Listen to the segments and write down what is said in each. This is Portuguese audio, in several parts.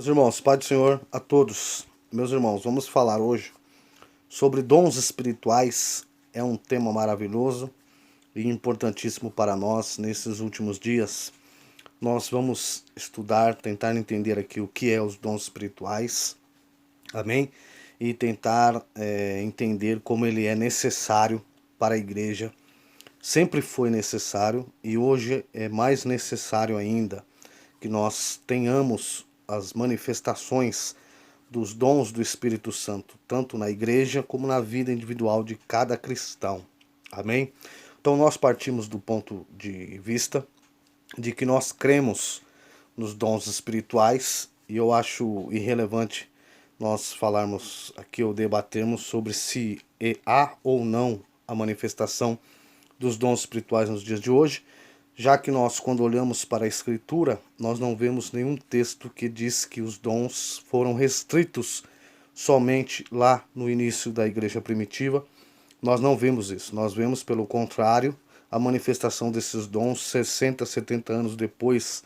Meus irmãos, Pai do Senhor a todos. Meus irmãos, vamos falar hoje sobre dons espirituais. É um tema maravilhoso e importantíssimo para nós nesses últimos dias. Nós vamos estudar, tentar entender aqui o que é os dons espirituais, amém? E tentar entender como ele é necessário para a igreja. Sempre foi necessário e hoje é mais necessário ainda que nós tenhamos as manifestações dos dons do Espírito Santo, tanto na igreja como na vida individual de cada cristão. Amém? Então nós partimos do ponto de vista de que nós cremos nos dons espirituais e eu acho irrelevante nós falarmos aqui ou debatermos sobre se há ou não a manifestação dos dons espirituais nos dias de hoje, já que nós, quando olhamos para a Escritura, nós não vemos nenhum texto que diz que os dons foram restritos somente lá no início da igreja primitiva. Nós não vemos isso. Nós vemos, pelo contrário, a manifestação desses dons 60, 70 anos depois,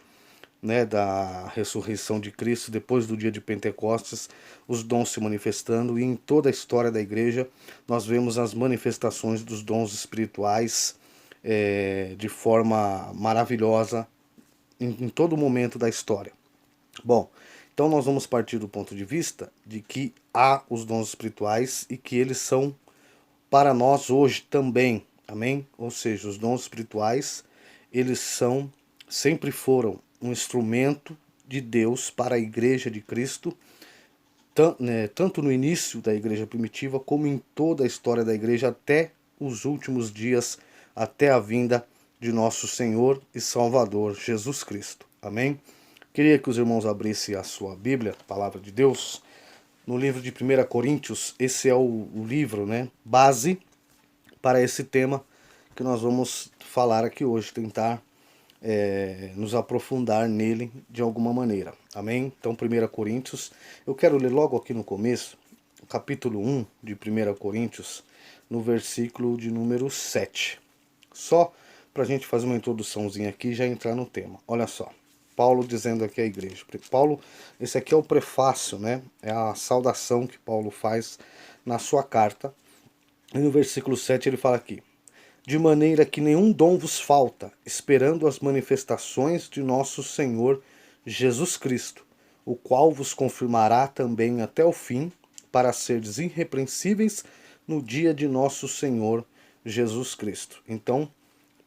da ressurreição de Cristo, depois do dia de Pentecostes, os dons se manifestando, e em toda a história da igreja nós vemos as manifestações dos dons espirituais de forma maravilhosa em todo momento da história. Bom, então nós vamos partir do ponto de vista de que há os dons espirituais e que eles são para nós hoje também, amém? Ou seja, os dons espirituais, eles sempre foram um instrumento de Deus para a igreja de Cristo, tanto no início da igreja primitiva, como em toda a história da igreja até os últimos dias, até a vinda de nosso Senhor e Salvador Jesus Cristo. Amém? Queria que os irmãos abrissem a sua Bíblia, a Palavra de Deus, no livro de 1 Coríntios. Esse é o livro, base para esse tema que nós vamos falar aqui hoje, tentar nos aprofundar nele de alguma maneira. Amém? Então, 1 Coríntios, eu quero ler logo aqui no começo, capítulo 1 de 1 Coríntios, no versículo de número 7. Só para a gente fazer uma introduçãozinha aqui e já entrar no tema. Olha só, Paulo dizendo aqui à igreja. Paulo, esse aqui é o prefácio, é a saudação que Paulo faz na sua carta. E no versículo 7 ele fala aqui: de maneira que nenhum dom vos falta, esperando as manifestações de nosso Senhor Jesus Cristo, o qual vos confirmará também até o fim, para seres irrepreensíveis no dia de nosso Senhor Jesus Cristo. Então,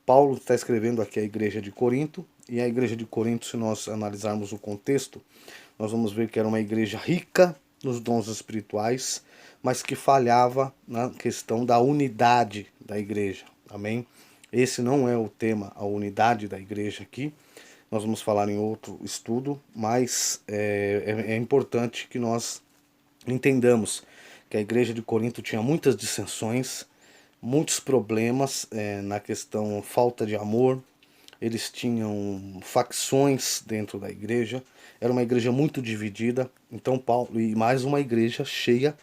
Paulo está escrevendo aqui à igreja de Corinto, e a igreja de Corinto, se nós analisarmos o contexto, nós vamos ver que era uma igreja rica nos dons espirituais, mas que falhava na questão da unidade da igreja. Amém? Esse não é o tema, a unidade da igreja aqui. Nós vamos falar em outro estudo, mas é importante que nós entendamos que a igreja de Corinto tinha muitas dissensões, muitos problemas na questão falta de amor. Eles tinham facções dentro da igreja. Era uma igreja muito dividida. Então Paulo, e mais uma igreja cheia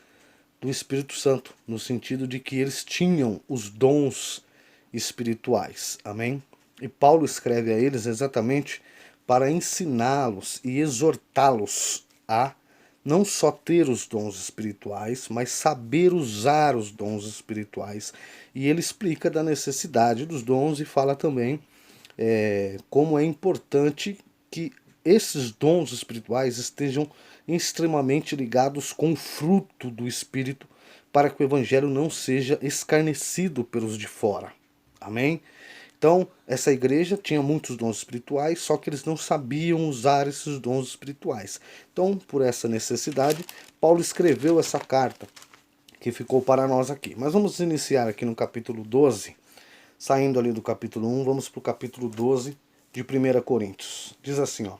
do Espírito Santo, no sentido de que eles tinham os dons espirituais. Amém? E Paulo escreve a eles exatamente para ensiná-los e exortá-los a não só ter os dons espirituais, mas saber usar os dons espirituais. E ele explica da necessidade dos dons e fala também como é importante que esses dons espirituais estejam extremamente ligados com o fruto do Espírito, para que o Evangelho não seja escarnecido pelos de fora. Amém? Então, essa igreja tinha muitos dons espirituais, só que eles não sabiam usar esses dons espirituais. Então, por essa necessidade, Paulo escreveu essa carta, que ficou para nós aqui. Mas vamos iniciar aqui no capítulo 12, saindo ali do capítulo 1, vamos para o capítulo 12 de 1 Coríntios. Diz assim,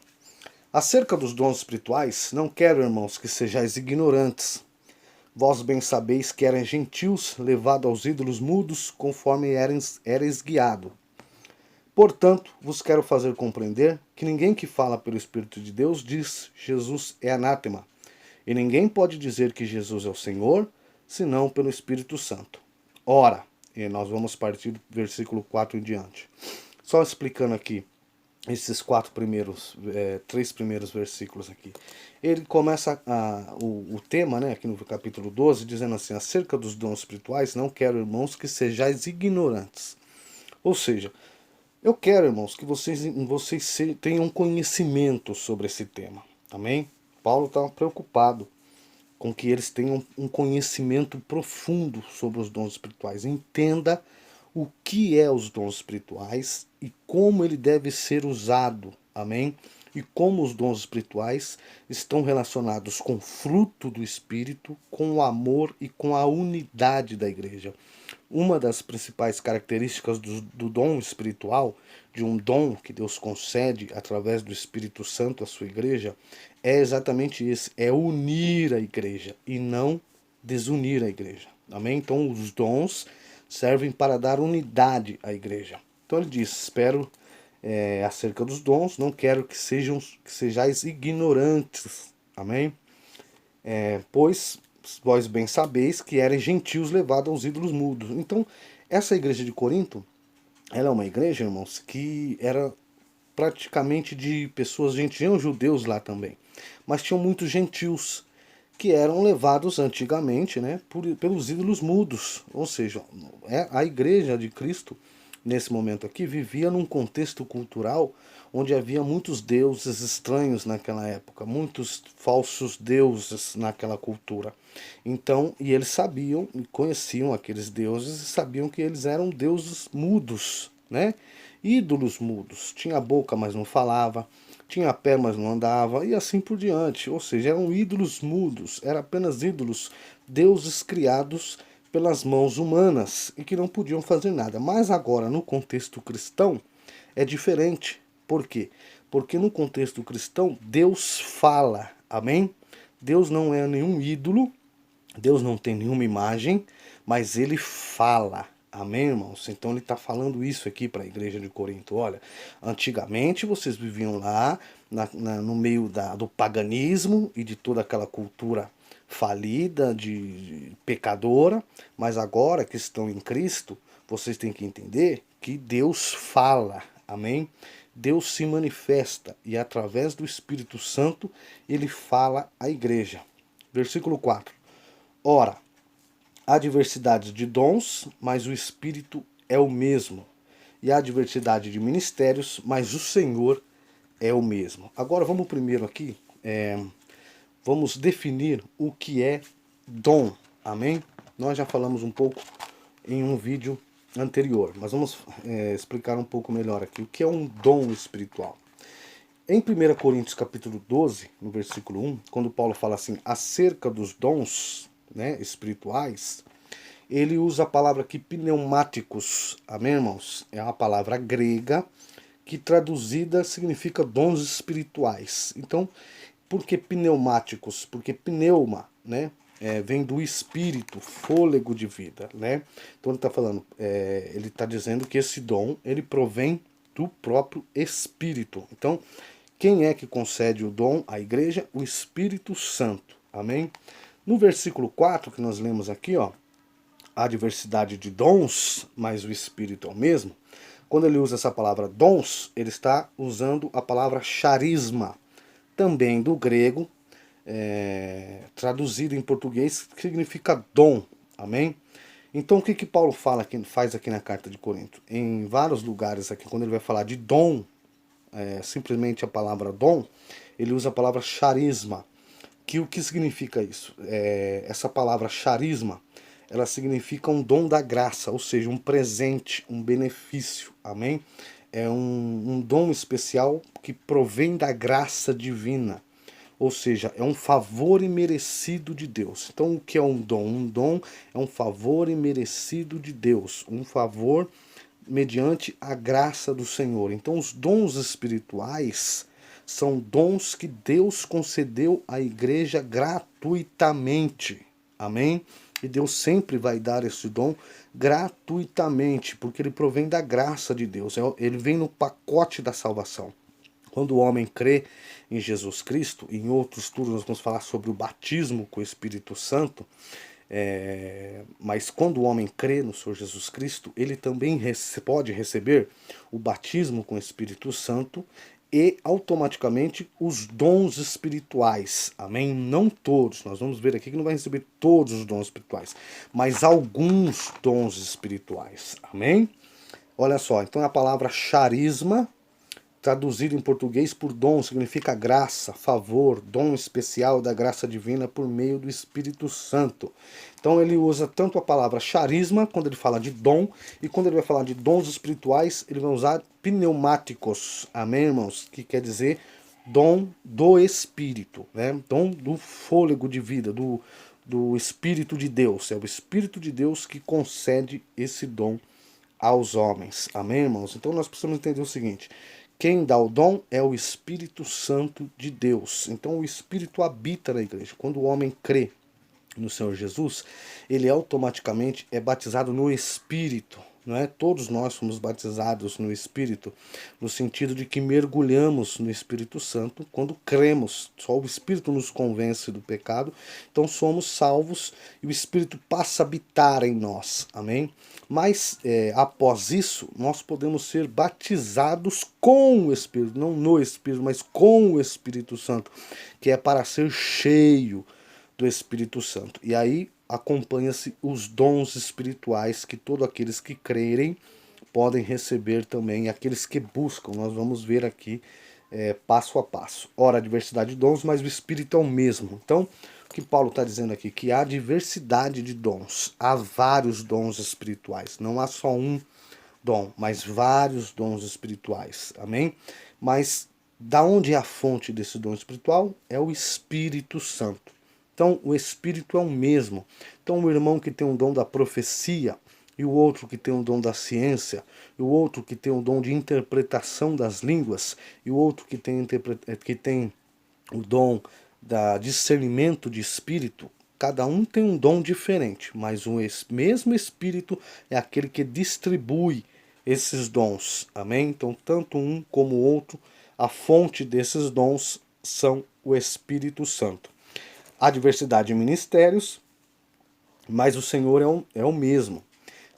acerca dos dons espirituais, não quero, irmãos, que sejais ignorantes. Vós bem sabeis que eram gentios, levados aos ídolos mudos, conforme eres guiado. Portanto, vos quero fazer compreender que ninguém que fala pelo Espírito de Deus diz Jesus é anátema, e ninguém pode dizer que Jesus é o Senhor, senão pelo Espírito Santo. Ora, e nós vamos partir do versículo 4 em diante. Só explicando aqui esses três primeiros versículos aqui. Ele começa o tema, né, aqui no capítulo 12, dizendo assim: acerca dos dons espirituais, não quero, irmãos, que sejais ignorantes. Ou seja, eu quero, irmãos, que vocês tenham conhecimento sobre esse tema. Amém? Paulo estava preocupado com que eles tenham um conhecimento profundo sobre os dons espirituais. Entenda o que é os dons espirituais e como ele deve ser usado. Amém? E como os dons espirituais estão relacionados com o fruto do Espírito, com o amor e com a unidade da igreja. Uma das principais características do dom espiritual, de um dom que Deus concede através do Espírito Santo à sua igreja, é exatamente esse: é unir a igreja e não desunir a igreja. Amém? Então os dons servem para dar unidade à igreja. Então ele diz: espero acerca dos dons, não quero que sejais ignorantes. Amém? Pois vós bem sabeis que eram gentios levados aos ídolos mudos. Então, essa igreja de Corinto, ela é uma igreja, irmãos, que era praticamente de pessoas, tinham judeus lá também, mas tinham muitos gentios que eram levados antigamente, né, pelos ídolos mudos. Ou seja, a igreja de Cristo, nesse momento aqui, vivia num contexto cultural onde havia muitos deuses estranhos naquela época, muitos falsos deuses naquela cultura. Então, e eles sabiam e conheciam aqueles deuses e sabiam que eles eram deuses mudos, né? Ídolos mudos. Tinha boca, mas não falava. Tinha pé, mas não andava, e assim por diante. Ou seja, eram ídolos mudos, eram apenas ídolos, deuses criados pelas mãos humanas e que não podiam fazer nada. Mas agora, no contexto cristão, é diferente. Por quê? Porque no contexto cristão, Deus fala. Amém? Deus não é nenhum ídolo, Deus não tem nenhuma imagem, mas ele fala. Amém, irmãos? Então ele está falando isso aqui para a igreja de Corinto. Olha, antigamente vocês viviam lá no meio do paganismo e de toda aquela cultura falida, de pecadora, mas agora que estão em Cristo, vocês têm que entender que Deus fala. Amém? Deus se manifesta e através do Espírito Santo ele fala à igreja. Versículo 4. Ora, há diversidade de dons, mas o Espírito é o mesmo. E há diversidade de ministérios, mas o Senhor é o mesmo. Agora vamos primeiro aqui, vamos definir o que é dom. Amém? Nós já falamos um pouco em um vídeo anterior, mas vamos explicar um pouco melhor aqui o que é um dom espiritual. Em 1 Coríntios capítulo 12, no versículo 1, quando Paulo fala assim, acerca dos dons, né, espirituais, ele usa a palavra aqui pneumáticos. Amém, irmãos? É uma palavra grega que traduzida significa dons espirituais. Então, por que pneumáticos? Porque pneuma, né, vem do espírito, fôlego de vida, né? Então ele está falando, ele está dizendo que esse dom ele provém do próprio Espírito. Então, quem é que concede o dom à igreja? O Espírito Santo. Amém? No versículo 4 que nós lemos aqui, ó, há diversidade de dons, mas o Espírito é o mesmo. Quando ele usa essa palavra dons, ele está usando a palavra charisma, também do grego, traduzido em português, que significa dom. Amém? Então o que Paulo faz aqui na carta de Corinto? Em vários lugares aqui, quando ele vai falar de dom, simplesmente a palavra dom, ele usa a palavra charisma. O que significa isso? Essa palavra charisma, ela significa um dom da graça, ou seja, um presente, um benefício, amém? É um dom especial que provém da graça divina, ou seja, é um favor imerecido de Deus. Então, o que é um dom? Um dom é um favor imerecido de Deus, um favor mediante a graça do Senhor. Então, os dons espirituais são dons que Deus concedeu à igreja gratuitamente. Amém? E Deus sempre vai dar esse dom gratuitamente, porque ele provém da graça de Deus. Ele vem no pacote da salvação. Quando o homem crê em Jesus Cristo, em outros turnos nós vamos falar sobre o batismo com o Espírito Santo, Mas quando o homem crê no Senhor Jesus Cristo, ele também pode receber o batismo com o Espírito Santo e automaticamente os dons espirituais. Amém? Não todos. Nós vamos ver aqui que não vai receber todos os dons espirituais, mas alguns dons espirituais. Amém? Olha só, então a palavra charisma, traduzido em português por dom, significa graça, favor, dom especial da graça divina por meio do Espírito Santo. Então ele usa tanto a palavra charisma, quando ele fala de dom, e quando ele vai falar de dons espirituais, ele vai usar pneumáticos, amém, irmãos? Que quer dizer dom do Espírito, né? Dom do fôlego de vida, do Espírito de Deus. É o Espírito de Deus que concede esse dom aos homens. Amém, irmãos? Então nós precisamos entender o seguinte: quem dá o dom é o Espírito Santo de Deus. Então o Espírito habita na igreja. Quando o homem crê no Senhor Jesus, ele automaticamente é batizado no Espírito. Não é? Todos nós somos batizados no Espírito, no sentido de que mergulhamos no Espírito Santo quando cremos. Só o Espírito nos convence do pecado, então somos salvos e o Espírito passa a habitar em nós. Amém? Mas após isso, nós podemos ser batizados com o Espírito, não no Espírito, mas com o Espírito Santo, que é para ser cheio do Espírito Santo. E aí acompanha-se os dons espirituais que todos aqueles que crerem podem receber também, aqueles que buscam. Nós vamos ver aqui passo a passo. Ora, a diversidade de dons, mas o Espírito é o mesmo. Então, o que Paulo está dizendo aqui? Que há diversidade de dons. Há vários dons espirituais. Não há só um dom, mas vários dons espirituais. Amém? Mas da onde é a fonte desse dom espiritual? É o Espírito Santo. Então, o Espírito é o mesmo. Então, o irmão que tem um dom da profecia, e o outro que tem o dom da ciência, e o outro que tem o dom de interpretação das línguas, e o outro que tem o dom da discernimento de espírito, cada um tem um dom diferente, mas o mesmo Espírito é aquele que distribui esses dons. Amém? Então, tanto um como o outro, a fonte desses dons são o Espírito Santo. Há diversidade de ministérios, mas o Senhor é o mesmo.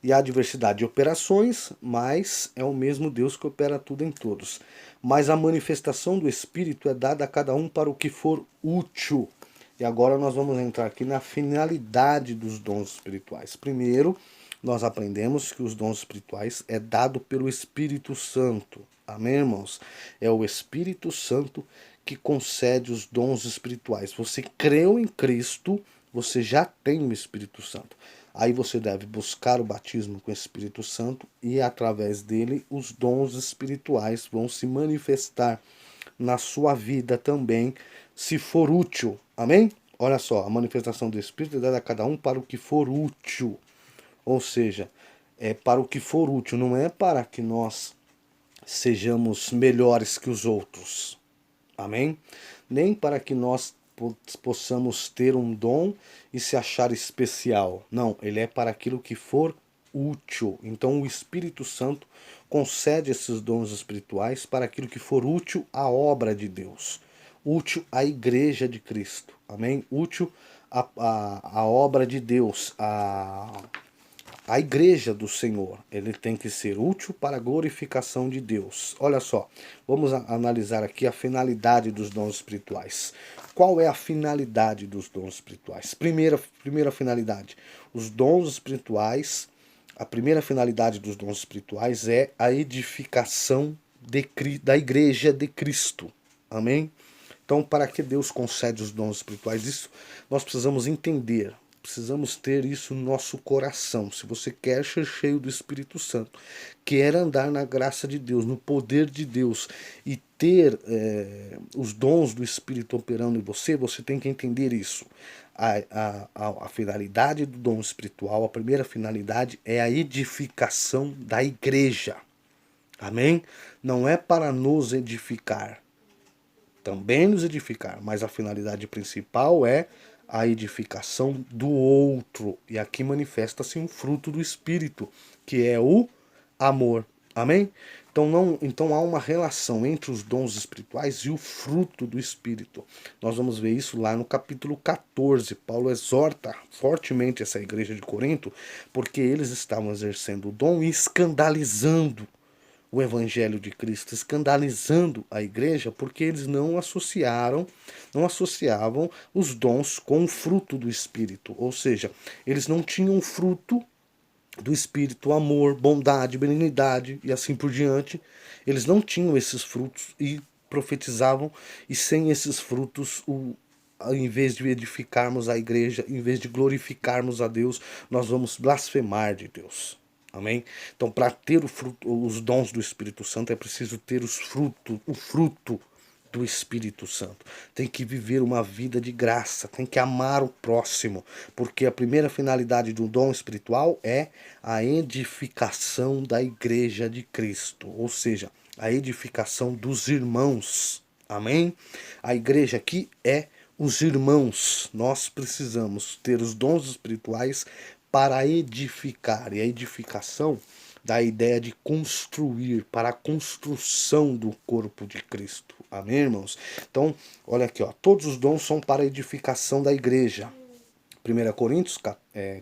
E há diversidade de operações, mas é o mesmo Deus que opera tudo em todos. Mas a manifestação do Espírito é dada a cada um para o que for útil. E agora nós vamos entrar aqui na finalidade dos dons espirituais. Primeiro, nós aprendemos que os dons espirituais é dado pelo Espírito Santo. Amém, irmãos? É o Espírito Santo que concede os dons espirituais. Você creu em Cristo, você já tem o Espírito Santo. Aí você deve buscar o batismo com o Espírito Santo e através dele os dons espirituais vão se manifestar na sua vida também, se for útil. Amém? Olha só, a manifestação do Espírito é dada a cada um para o que for útil. Ou seja, é para o que for útil, não é para que nós sejamos melhores que os outros. Amém? Nem para que nós possamos ter um dom e se achar especial. Não, ele é para aquilo que for útil. Então o Espírito Santo concede esses dons espirituais para aquilo que for útil à obra de Deus, útil à igreja de Cristo. Amém? Útil à obra de Deus, a igreja do Senhor. Ele tem que ser útil para a glorificação de Deus. Olha só, vamos analisar aqui a finalidade dos dons espirituais. Qual é a finalidade dos dons espirituais? Primeira finalidade, os dons espirituais, a primeira finalidade dos dons espirituais é a edificação da igreja de Cristo. Amém? Então, para que Deus concede os dons espirituais? Isso nós precisamos entender. Precisamos ter isso no nosso coração. Se você quer ser cheio do Espírito Santo, quer andar na graça de Deus, no poder de Deus e ter os dons do Espírito operando em você, você tem que entender isso. A finalidade do dom espiritual, a primeira finalidade é a edificação da igreja. Amém? Não é para nos edificar, também nos edificar, mas a finalidade principal é a edificação do outro. E aqui manifesta-se um fruto do Espírito, que é o amor. Amém? Então há uma relação entre os dons espirituais e o fruto do Espírito. Nós vamos ver isso lá no capítulo 14. Paulo exorta fortemente essa igreja de Corinto, porque eles estavam exercendo o dom e escandalizando o evangelho de Cristo, escandalizando a igreja, porque eles não associavam os dons com o fruto do Espírito. Ou seja, eles não tinham o fruto do Espírito, amor, bondade, benignidade e assim por diante. Eles não tinham esses frutos e profetizavam, e sem esses frutos, em vez de edificarmos a igreja, em vez de glorificarmos a Deus, nós vamos blasfemar de Deus. Amém? Então, para ter os dons do Espírito Santo, é preciso ter o fruto do Espírito Santo. Tem que viver uma vida de graça, tem que amar o próximo, porque a primeira finalidade do dom espiritual é a edificação da igreja de Cristo, ou seja, a edificação dos irmãos. Amém? A igreja aqui é os irmãos. Nós precisamos ter os dons espirituais para edificar, e a edificação da ideia de construir, para a construção do corpo de Cristo. Amém, irmãos? Então, olha aqui, ó, todos os dons são para a edificação da igreja. 1 Coríntios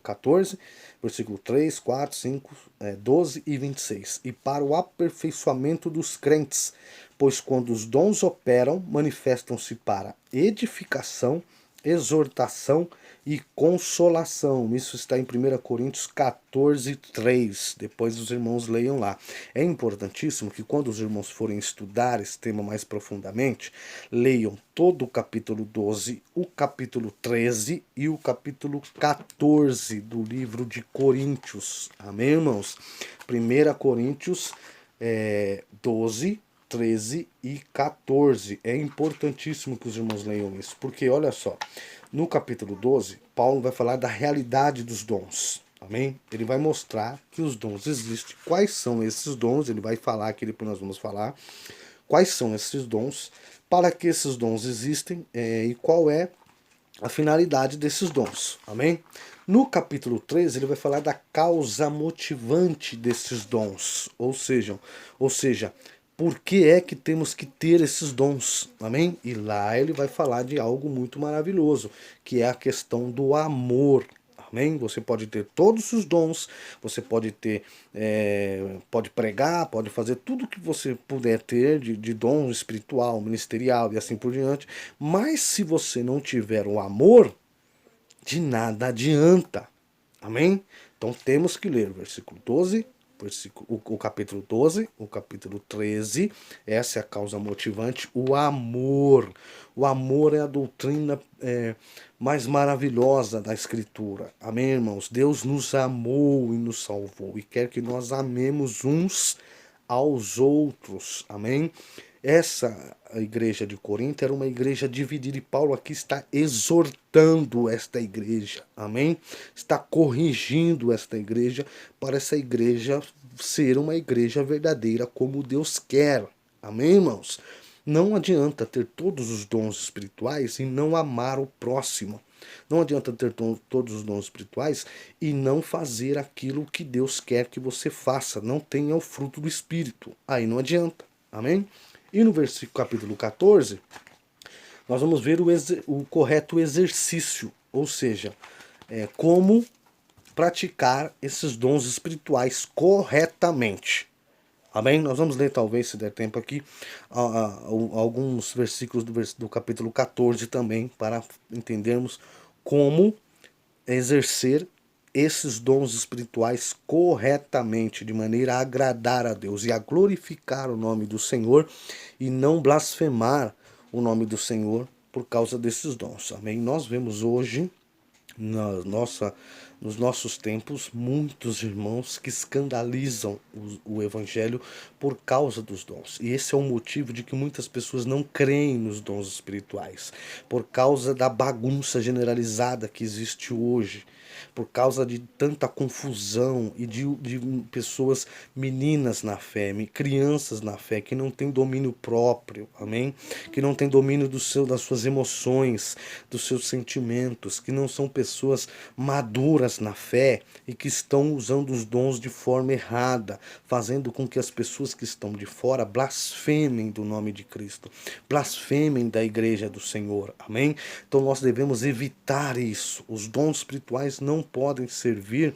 14, versículo 3, 4, 5, 12 e 26. E para o aperfeiçoamento dos crentes, pois quando os dons operam, manifestam-se para edificação, exortação e consolação. Isso está em 1 Coríntios 14, 3. Depois os irmãos leiam lá. É importantíssimo que quando os irmãos forem estudar esse tema mais profundamente, leiam todo o capítulo 12, o capítulo 13 e o capítulo 14 do livro de Coríntios. Amém, irmãos? 1 Coríntios 12, 13 e 14. É importantíssimo que os irmãos leiam isso, porque olha só, no capítulo 12, Paulo vai falar da realidade dos dons. Amém? Ele vai mostrar que os dons existem. Quais são esses dons? Ele vai falar aqui, depois nós vamos falar. Quais são esses dons? Para que esses dons existem e qual é a finalidade desses dons. Amém? No capítulo 13, ele vai falar da causa motivante desses dons. Ou seja, por que é que temos que ter esses dons? Amém? E lá ele vai falar de algo muito maravilhoso, que é a questão do amor. Amém? Você pode ter todos os dons, você pode ter, pode pregar, pode fazer tudo que você puder ter de dom espiritual, ministerial e assim por diante, mas se você não tiver o amor, de nada adianta. Amém? Então temos que ler o versículo 12, o capítulo 12, o capítulo 13, essa é a causa motivante, o amor. O amor é a doutrina mais maravilhosa da Escritura. Amém, irmãos? Deus nos amou e nos salvou e quer que nós amemos uns aos outros. Amém? Essa igreja de Corinto era uma igreja dividida e Paulo aqui está exortando esta igreja, amém? Está corrigindo esta igreja para essa igreja ser uma igreja verdadeira como Deus quer, amém, irmãos? Não adianta ter todos os dons espirituais e não amar o próximo. Não adianta ter todos os dons espirituais e não fazer aquilo que Deus quer que você faça. Não tenha o fruto do Espírito. Aí não adianta. Amém? E no versículo capítulo 14, nós vamos ver o correto exercício, ou seja, como praticar esses dons espirituais corretamente. Amém? Nós vamos ler, talvez, se der tempo aqui, alguns versículos do capítulo 14 também, para entendermos como exercer esses dons espirituais corretamente, de maneira a agradar a Deus e a glorificar o nome do Senhor e não blasfemar o nome do Senhor por causa desses dons. Amém? Nós vemos hoje, nos nossos tempos, muitos irmãos que escandalizam o Evangelho por causa dos dons. E esse é o motivo de que muitas pessoas não creem nos dons espirituais, por causa da bagunça generalizada que existe hoje, por causa de tanta confusão e de pessoas, meninas na fé, crianças na fé, que não têm domínio próprio, amém? Que não têm domínio das suas emoções, dos seus sentimentos, que não são pessoas maduras maduras na fé e que estão usando os dons de forma errada, fazendo com que as pessoas que estão de fora blasfemem do nome de Cristo, blasfemem da igreja do Senhor, amém? Então nós devemos evitar isso. Os dons espirituais não podem servir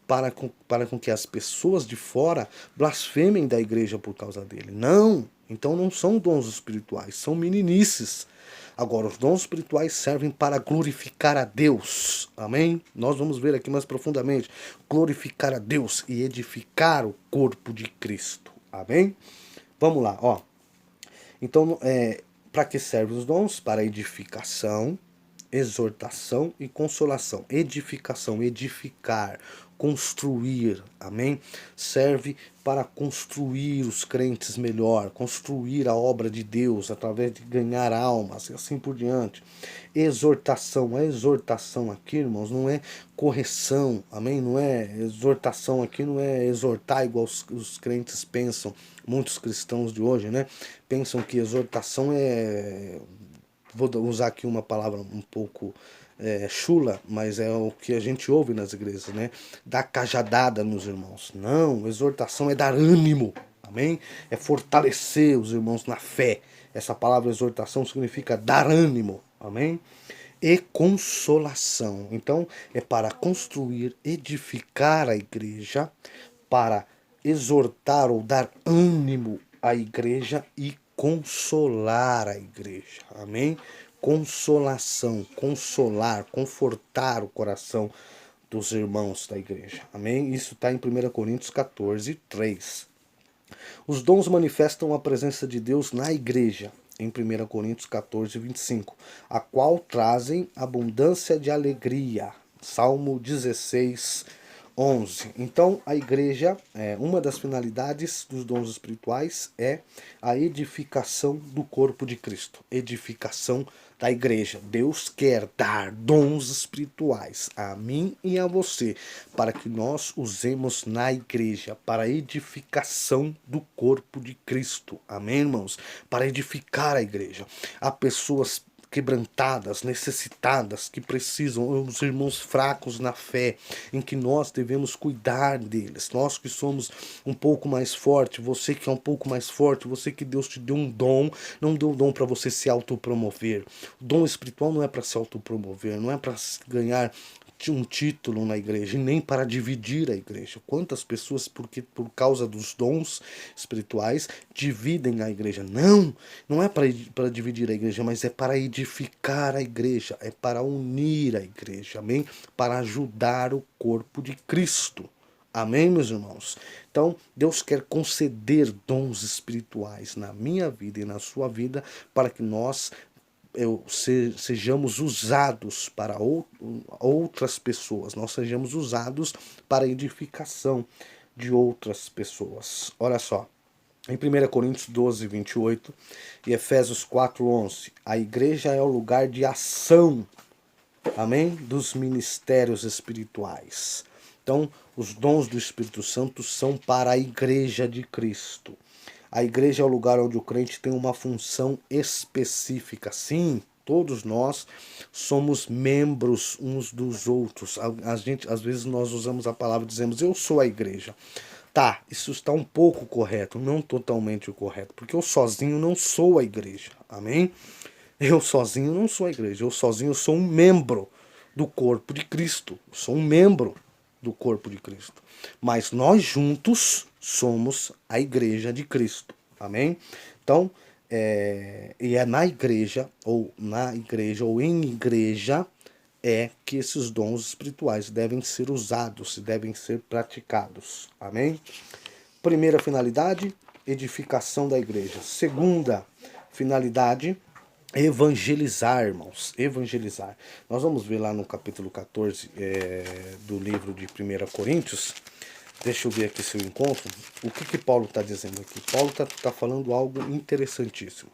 para com que as pessoas de fora blasfemem da igreja por causa dele. Não! Então não são dons espirituais, são meninices. Agora, os dons espirituais servem para glorificar a Deus. Amém? Nós vamos ver aqui mais profundamente. Glorificar a Deus e edificar o corpo de Cristo. Amém? Vamos lá, ó. Então, para que servem os dons? Para edificação, exortação e consolação. Edificação, edificar, construir, amém? Serve para construir os crentes melhor, construir a obra de Deus através de ganhar almas e assim por diante. Exortação, a exortação aqui, irmãos, não é correção, amém? Não é exortação aqui, não é exortar igual os crentes pensam, muitos cristãos de hoje, né? Pensam que exortação é... Vou usar aqui uma palavra um pouco chula, mas é o que a gente ouve nas igrejas, né? Dar cajadada nos irmãos. Não, exortação é dar ânimo, amém? É fortalecer os irmãos na fé. Essa palavra exortação significa dar ânimo, amém? E consolação. Então, é para construir, edificar a igreja, para exortar ou dar ânimo à igreja e consolar a igreja. Amém? Consolação, consolar, confortar o coração dos irmãos da igreja. Amém? Isso está em 1 Coríntios 14, 3. Os dons manifestam a presença de Deus na igreja, em 1 Coríntios 14, 25, a qual trazem abundância de alegria. Salmo 16, 11. Então, a igreja, uma das finalidades dos dons espirituais é a edificação do corpo de Cristo, edificação da igreja. Deus quer dar dons espirituais a mim e a você, para que nós usemos na igreja, para a edificação do corpo de Cristo. Amém, irmãos? Para edificar a igreja. Há pessoas quebrantadas, necessitadas, que precisam, os irmãos fracos na fé, em que nós devemos cuidar deles. Nós que somos um pouco mais fortes, você que é um pouco mais forte, você que Deus te deu um dom, não deu o dom para você se autopromover. O dom espiritual não é para se autopromover, não é para ganhar um título na igreja, e nem para dividir a igreja. Quantas pessoas, porque por causa dos dons espirituais, dividem a igreja? Não, não é para dividir a igreja, mas é para edificar a igreja, é para unir a igreja, amém? Para ajudar o corpo de Cristo. Amém, meus irmãos? Então, Deus quer conceder dons espirituais na minha vida e na sua vida, para que nós sejamos usados para outras pessoas, nós sejamos usados para a edificação de outras pessoas. Olha só, em 1 Coríntios 12, 28 e Efésios 4, 11, a igreja é o lugar de ação, amém, dos ministérios espirituais. Então, os dons do Espírito Santo são para a igreja de Cristo. A igreja é o lugar onde o crente tem uma função específica. Sim, todos nós somos membros uns dos outros. Às vezes nós usamos a palavra e dizemos, eu sou a igreja. Tá, isso está um pouco correto, não totalmente o correto, porque eu sozinho não sou a igreja. Amém? Eu sozinho não sou a igreja, eu sozinho sou um membro do corpo de Cristo. Sou um membro do corpo de Cristo. Mas nós juntos somos a igreja de Cristo. Amém? Então, e é na igreja, ou em igreja, é que esses dons espirituais devem ser usados, devem ser praticados. Amém? Primeira finalidade, edificação da igreja. Segunda finalidade, evangelizar, irmãos, evangelizar. Nós vamos ver lá no capítulo 14 do livro de 1 Coríntios. Deixa eu ver aqui se eu encontro. O que Paulo está dizendo aqui? Paulo está falando algo interessantíssimo.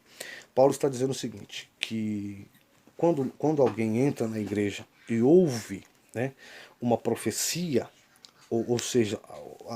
Paulo está dizendo o seguinte, que quando alguém entra na igreja e ouve, né, uma profecia, ou seja,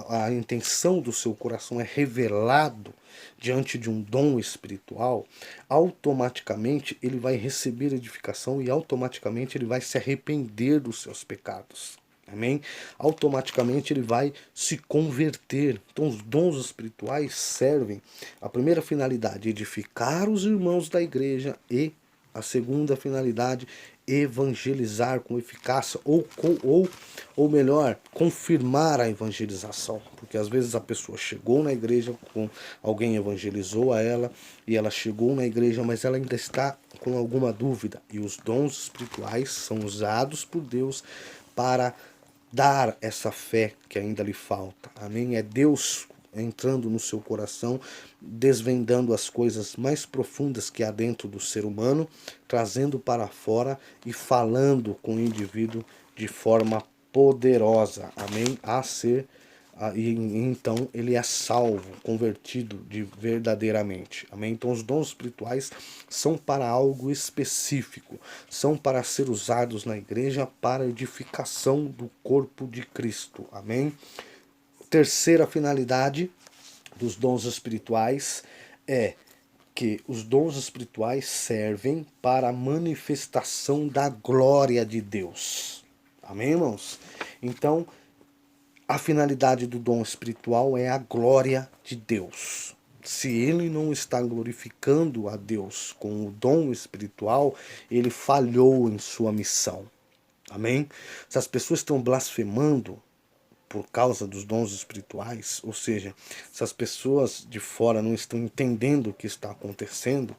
a intenção do seu coração é revelado diante de um dom espiritual, automaticamente ele vai receber edificação e automaticamente ele vai se arrepender dos seus pecados. Amém? Automaticamente ele vai se converter. Então os dons espirituais servem. A primeira finalidade, edificar os irmãos da igreja, e a segunda finalidade, evangelizar com eficácia, ou melhor, confirmar a evangelização. Porque às vezes a pessoa chegou na igreja, alguém evangelizou a ela, e ela chegou na igreja, mas ela ainda está com alguma dúvida. E os dons espirituais são usados por Deus para dar essa fé que ainda lhe falta. Amém? É Deus entrando no seu coração, desvendando as coisas mais profundas que há dentro do ser humano, trazendo para fora e falando com o indivíduo de forma poderosa. Amém? E então ele é salvo, convertido verdadeiramente. Amém? Então os dons espirituais são para algo específico, são para ser usados na igreja para edificação do corpo de Cristo. Amém? Terceira finalidade dos dons espirituais é que os dons espirituais servem para a manifestação da glória de Deus. Amém, irmãos? Então, a finalidade do dom espiritual é a glória de Deus. Se ele não está glorificando a Deus com o dom espiritual, ele falhou em sua missão. Amém? Se as pessoas estão blasfemando por causa dos dons espirituais, ou seja, se as pessoas de fora não estão entendendo o que está acontecendo,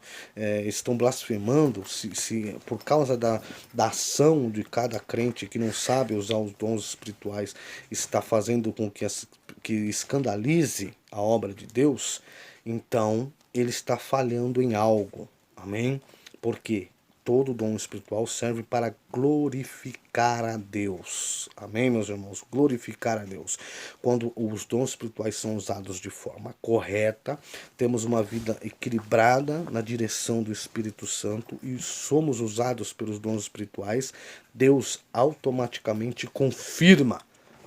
estão blasfemando, se por causa da ação de cada crente que não sabe usar os dons espirituais, está fazendo com que escandalize a obra de Deus, então ele está falhando em algo. Amém? Por quê? Todo dom espiritual serve para glorificar a Deus. Amém, meus irmãos? Glorificar a Deus. Quando os dons espirituais são usados de forma correta, temos uma vida equilibrada na direção do Espírito Santo e somos usados pelos dons espirituais, Deus automaticamente confirma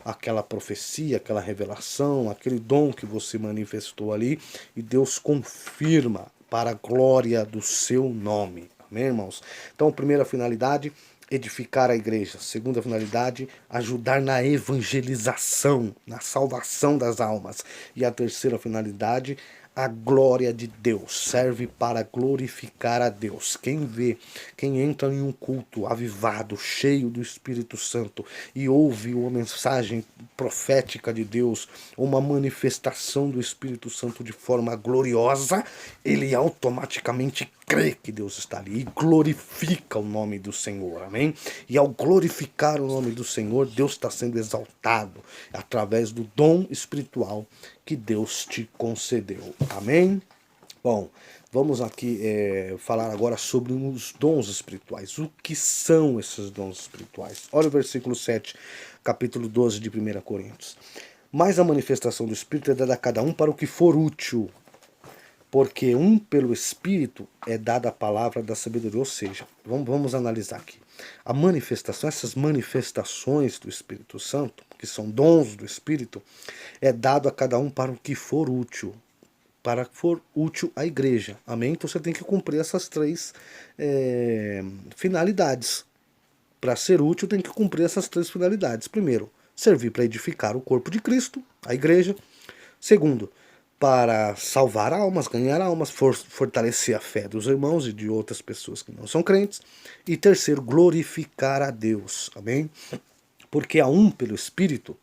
aquela profecia, aquela revelação, aquele dom que você manifestou ali, e Deus confirma para a glória do seu nome. Amém, irmãos? Então, primeira finalidade, edificar a igreja. Segunda finalidade, ajudar na evangelização, na salvação das almas. E a terceira finalidade, a glória de Deus. Serve para glorificar a Deus. Quem entra em um culto avivado, cheio do Espírito Santo, e ouve uma mensagem profética de Deus, uma manifestação do Espírito Santo de forma gloriosa, ele automaticamente crê que Deus está ali e glorifica o nome do Senhor, amém? E ao glorificar o nome do Senhor, Deus está sendo exaltado através do dom espiritual que Deus te concedeu, amém? Bom, vamos aqui falar agora sobre os dons espirituais. O que são esses dons espirituais? Olha o versículo 7, capítulo 12 de 1 Coríntios. Mas a manifestação do Espírito é dada a cada um para o que for útil, porque pelo Espírito é dada a palavra da sabedoria. Ou seja, vamos analisar aqui. A manifestação, essas manifestações do Espírito Santo, que são dons do Espírito, é dado a cada um para o que for útil. Para que for útil à igreja. Amém? Então você tem que cumprir essas três finalidades. Para ser útil, tem que cumprir essas três finalidades. Primeiro, servir para edificar o corpo de Cristo, a igreja. Segundo, para salvar almas, ganhar almas, fortalecer a fé dos irmãos e de outras pessoas que não são crentes. E terceiro, glorificar a Deus. Amém? Porque a pelo Espírito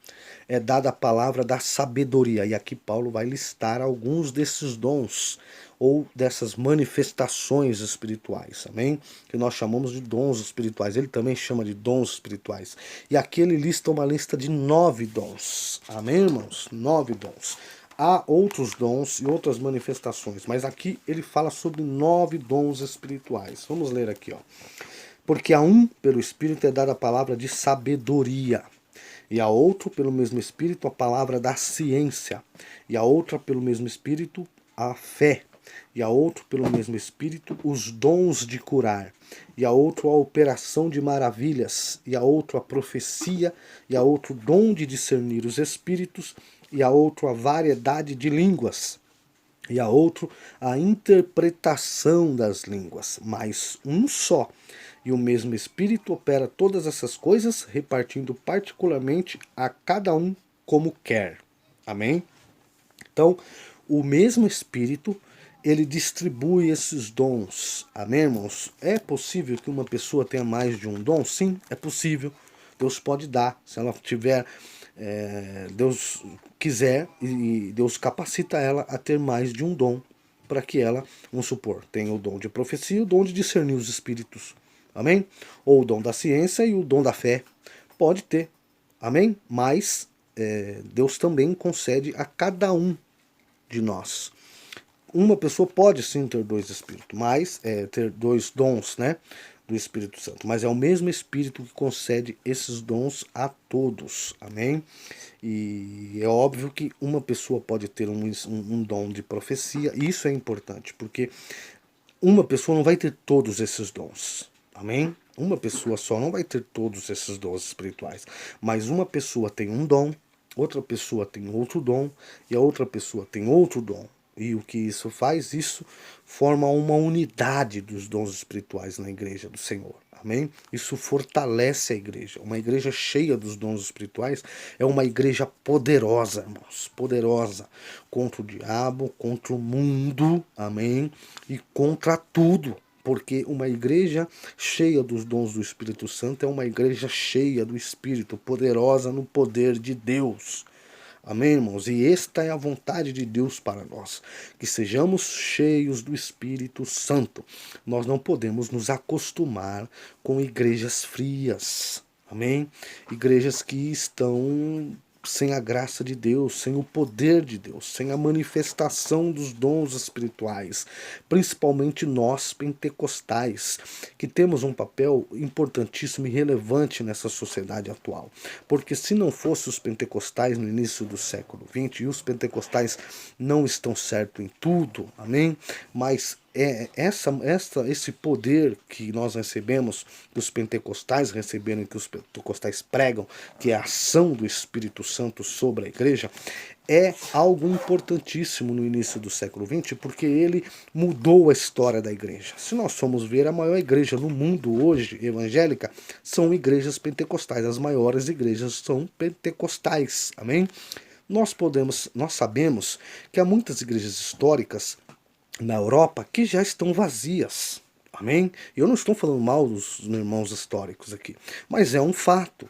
é dada a palavra da sabedoria. E aqui Paulo vai listar alguns desses dons ou dessas manifestações espirituais, amém? Que nós chamamos de dons espirituais. Ele também chama de dons espirituais. E aqui ele lista uma lista de 9 dons, amém, irmãos? 9 dons. Há outros dons e outras manifestações, mas aqui ele fala sobre 9 dons espirituais. Vamos ler aqui, ó. Porque a pelo Espírito é dada a palavra de sabedoria, e a outro, pelo mesmo Espírito, a palavra da ciência, e a outra, pelo mesmo Espírito, a fé, e a outro, pelo mesmo Espírito, os dons de curar, e a outro, a operação de maravilhas, e a outro, a profecia, e a outro, dom de discernir os espíritos, e a outro, a variedade de línguas. e a outro a interpretação das línguas, mas um só. E o mesmo Espírito opera todas essas coisas, repartindo particularmente a cada um como quer. Amém? Então, o mesmo Espírito, ele distribui esses dons. Amém, irmãos? É possível que uma pessoa tenha mais de um dom? Sim, é possível. Deus pode dar. Se ela tiver, Deus quiser, e Deus capacita ela a ter mais de um dom, para que ela, vamos supor, tenha o dom de profecia e o dom de discernir os espíritos. Amém? Ou o dom da ciência e o dom da fé. Pode ter. Amém? Mas Deus também concede a cada um de nós. Uma pessoa pode sim ter dois espíritos, mas ter dois dons, né, do Espírito Santo, mas é o mesmo Espírito que concede esses dons a todos, amém? E é óbvio que uma pessoa pode ter um dom de profecia, e isso é importante, porque uma pessoa não vai ter todos esses dons, amém? Uma pessoa só não vai ter todos esses dons espirituais, mas uma pessoa tem um dom, outra pessoa tem outro dom, e a outra pessoa tem outro dom. E o que isso faz? Isso forma uma unidade dos dons espirituais na igreja do Senhor. Amém? Isso fortalece a igreja. Uma igreja cheia dos dons espirituais é uma igreja poderosa, irmãos. Poderosa contra o diabo, contra o mundo. Amém? E contra tudo. Porque uma igreja cheia dos dons do Espírito Santo é uma igreja cheia do Espírito, poderosa no poder de Deus. Amém, irmãos? E esta é a vontade de Deus para nós, que sejamos cheios do Espírito Santo. Nós não podemos nos acostumar com igrejas frias, amém? Igrejas que estão sem a graça de Deus, sem o poder de Deus, sem a manifestação dos dons espirituais, principalmente nós pentecostais, que temos um papel importantíssimo e relevante nessa sociedade atual. Porque se não fossem os pentecostais no início do século XX, e os pentecostais não estão certos em tudo, amém? Mas esse poder que nós recebemos, que os pentecostais receberam, que os pentecostais pregam, que é a ação do Espírito Santo sobre a igreja, é algo importantíssimo no início do século XX, porque ele mudou a história da igreja. Se nós formos ver, a maior igreja no mundo hoje, evangélica, são igrejas pentecostais. As maiores igrejas são pentecostais, amém? Nós sabemos que há muitas igrejas históricas na Europa que já estão vazias. Amém? Eu não estou falando mal dos irmãos históricos aqui, mas é um fato.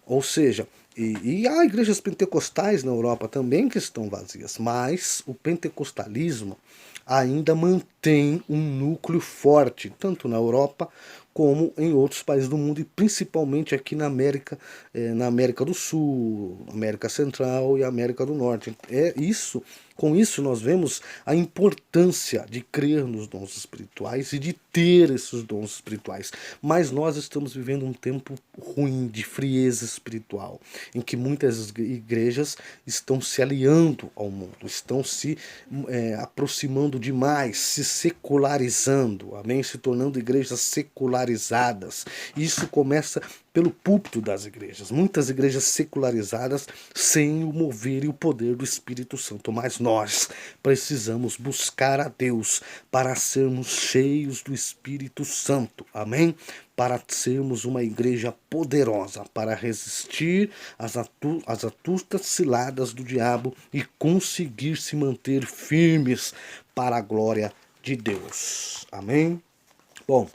Ou seja, e há igrejas pentecostais na Europa também que estão vazias, mas o pentecostalismo ainda mantém um núcleo forte, tanto na Europa como em outros países do mundo, e principalmente aqui na América do Sul, América Central e América do Norte. Com isso nós vemos a importância de crer nos dons espirituais e de ter esses dons espirituais. Mas nós estamos vivendo um tempo ruim, de frieza espiritual, em que muitas igrejas estão se aliando ao mundo, estão se aproximando demais, se secularizando, amém? Se tornando igrejas secularizadas. Isso começa pelo púlpito das igrejas. Muitas igrejas secularizadas sem o mover e o poder do Espírito Santo. Mas nós precisamos buscar a Deus para sermos cheios do Espírito Santo. Amém? Para sermos uma igreja poderosa, para resistir às astutas ciladas do diabo e conseguir se manter firmes para a glória de Deus. Amém? Bom,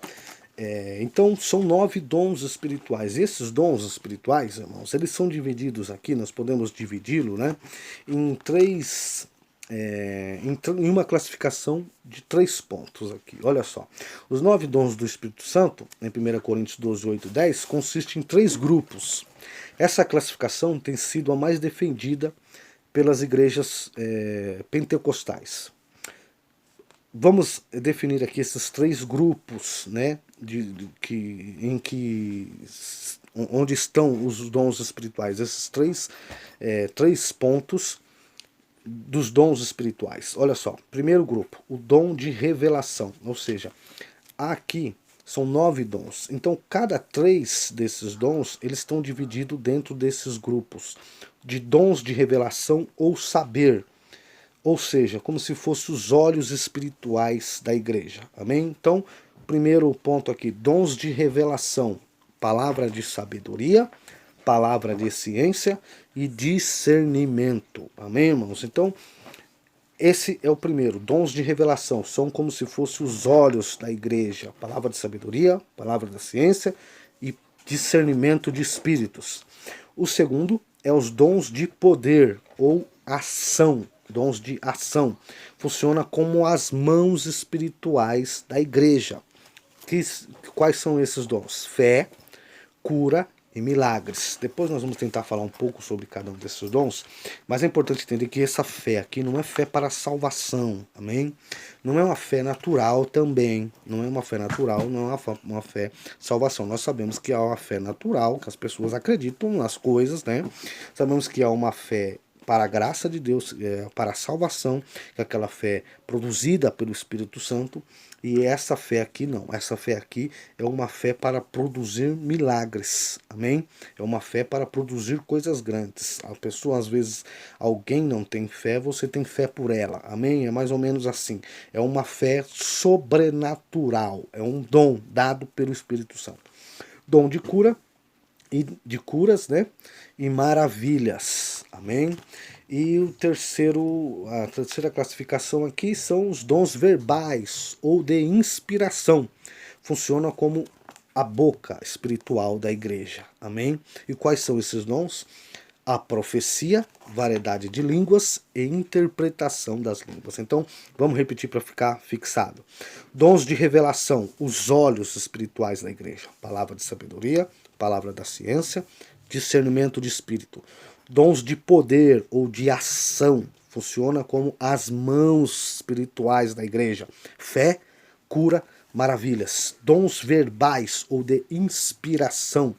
então são 9 dons espirituais. Esses dons espirituais, irmãos, eles são divididos aqui, nós podemos dividi-lo, né, em em uma classificação de 3 pontos aqui. Olha só, os 9 dons do Espírito Santo, em 1 Coríntios 12, 8 e 10, consiste em 3 grupos. Essa classificação tem sido a mais defendida pelas igrejas pentecostais. Vamos definir aqui esses 3 grupos, né, onde estão os dons espirituais. Esses três pontos dos dons espirituais. Olha só, primeiro grupo, o dom de revelação, ou seja, aqui são 9 dons. Então, cada 3 desses dons, eles estão divididos dentro desses grupos de dons de revelação ou saber. ou seja, como se fossem os olhos espirituais da igreja. Amém? Então, primeiro ponto aqui, dons de revelação, palavra de sabedoria, palavra de ciência e discernimento. Amém, irmãos? Então, esse é o primeiro, dons de revelação, são como se fossem os olhos da igreja, palavra de sabedoria, palavra da ciência e discernimento de espíritos. O segundo é os dons de poder ou ação, dons de ação. Funciona como as mãos espirituais da igreja. Quais são esses dons? Fé, cura e milagres. Depois nós vamos tentar falar um pouco sobre cada um desses dons, mas é importante entender que essa fé aqui não é fé para salvação, amém? Não é uma fé natural também, não é uma fé natural, não é uma fé salvação. Nós sabemos que há uma fé natural, que as pessoas acreditam nas coisas, né? Sabemos que há uma fé para a graça de Deus, para a salvação, que é aquela fé produzida pelo Espírito Santo, e essa fé aqui não. Essa fé aqui é uma fé para produzir milagres, amém? É uma fé para produzir coisas grandes. A pessoa, às vezes, alguém não tem fé, você tem fé por ela, amém? É mais ou menos assim. É uma fé sobrenatural, é um dom dado pelo Espírito Santo. Dom de cura, e de curas, né? E maravilhas, amém? E a terceira classificação aqui são os dons verbais ou de inspiração. Funciona como a boca espiritual da igreja, amém? E quais são esses dons? A profecia, variedade de línguas e interpretação das línguas. Então, vamos repetir para ficar fixado. Dons de revelação, os olhos espirituais da igreja. Palavra de sabedoria, palavra da ciência, discernimento de espírito. Dons de poder ou de ação, funciona como as mãos espirituais da igreja. Fé, cura, maravilhas. Dons verbais ou de inspiração,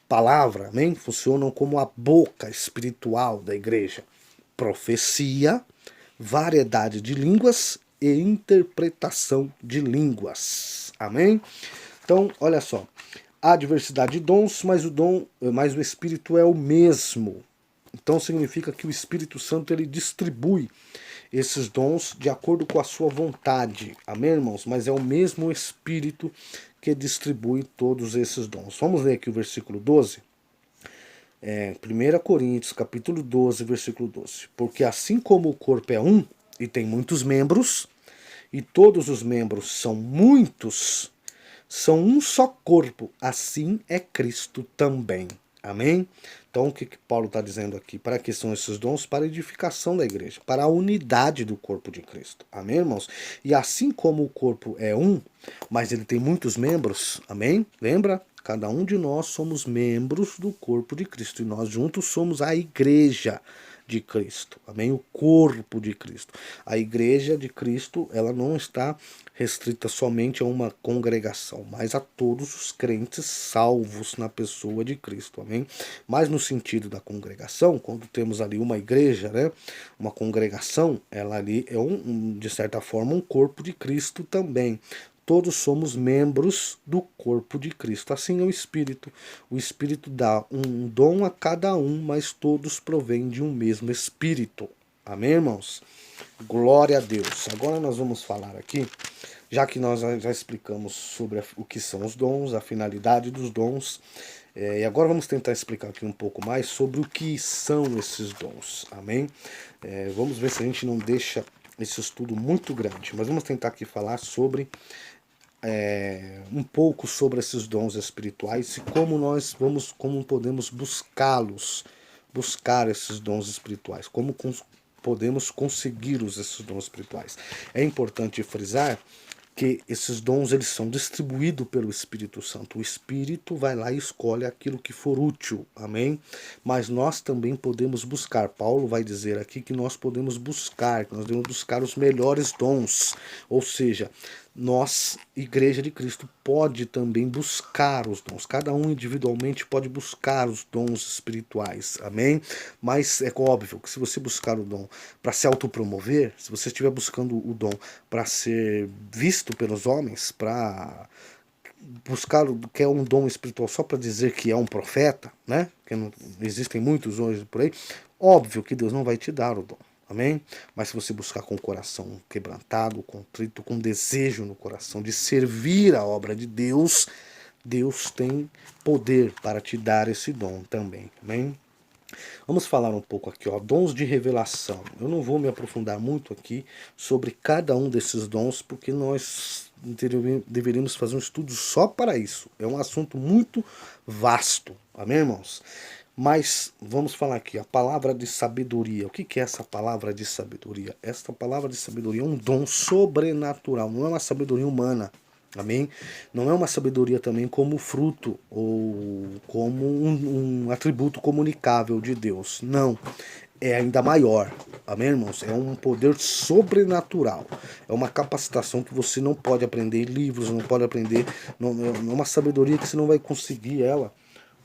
palavra, amém? Funcionam como a boca espiritual da igreja. Profecia, variedade de línguas e interpretação de línguas. Amém? Então, olha só. Há diversidade de dons, mas o Espírito é o mesmo. Então significa que o Espírito Santo ele distribui esses dons de acordo com a sua vontade. Amém, irmãos? Mas é o mesmo Espírito que distribui todos esses dons. Vamos ler aqui o versículo 12. 1 Coríntios, capítulo 12, versículo 12. Porque assim como o corpo é um e tem muitos membros, e todos os membros são muitos, são um só corpo, assim é Cristo também. Amém? Então o que Paulo está dizendo aqui? Para que são esses dons? Para a edificação da igreja, para a unidade do corpo de Cristo. Amém, irmãos? E assim como o corpo é um, mas ele tem muitos membros, amém? Lembra? Cada um de nós somos membros do corpo de Cristo e nós juntos somos a igreja de Cristo, amém? O corpo de Cristo. A igreja de Cristo, ela não está restrita somente a uma congregação, mas a todos os crentes salvos na pessoa de Cristo, amém? Mas no sentido da congregação, quando temos ali uma igreja, né? Uma congregação, ela ali é de certa forma um corpo de Cristo também. Todos somos membros do corpo de Cristo. Assim é o Espírito. O Espírito dá um dom a cada um, mas todos provêm de um mesmo Espírito. Amém, irmãos? Glória a Deus. Agora nós vamos falar aqui, já que nós já explicamos sobre o que são os dons, a finalidade dos dons, e agora vamos tentar explicar aqui um pouco mais sobre o que são esses dons. Amém? Vamos ver se a gente não deixa esse estudo muito grande, mas vamos tentar aqui falar sobre um pouco sobre esses dons espirituais e como podemos buscar esses dons espirituais, como podemos conseguir esses dons espirituais. É importante frisar que esses dons eles são distribuídos pelo Espírito Santo. O Espírito vai lá e escolhe aquilo que for útil, amém? Mas nós também podemos buscar. Paulo vai dizer aqui que nós podemos buscar, que nós devemos buscar os melhores dons, ou seja, nós, Igreja de Cristo, pode também buscar os dons. Cada um individualmente pode buscar os dons espirituais, amém? Mas é óbvio que se você buscar o dom para se autopromover, se você estiver buscando o dom para ser visto pelos homens, para buscar o que é um dom espiritual só para dizer que é um profeta, né? Porque não existem muitos hoje por aí. Óbvio que Deus não vai te dar o dom. Amém? Mas se você buscar com o coração quebrantado, contrito, com desejo no coração de servir a obra de Deus, Deus tem poder para te dar esse dom também. Amém? Vamos falar um pouco aqui, ó, dons de revelação. Eu não vou me aprofundar muito aqui sobre cada um desses dons, porque nós deveríamos fazer um estudo só para isso. É um assunto muito vasto, amém, irmãos? Mas vamos falar aqui, a palavra de sabedoria. O que é essa palavra de sabedoria? Esta palavra de sabedoria é um dom sobrenatural, não é uma sabedoria humana. Amém? Não é uma sabedoria também como fruto ou como um atributo comunicável de Deus. Não. É ainda maior. Amém, irmãos? É um poder sobrenatural. É uma capacitação que você não pode aprender em livros, não pode aprender. Não é uma sabedoria que você não vai conseguir ela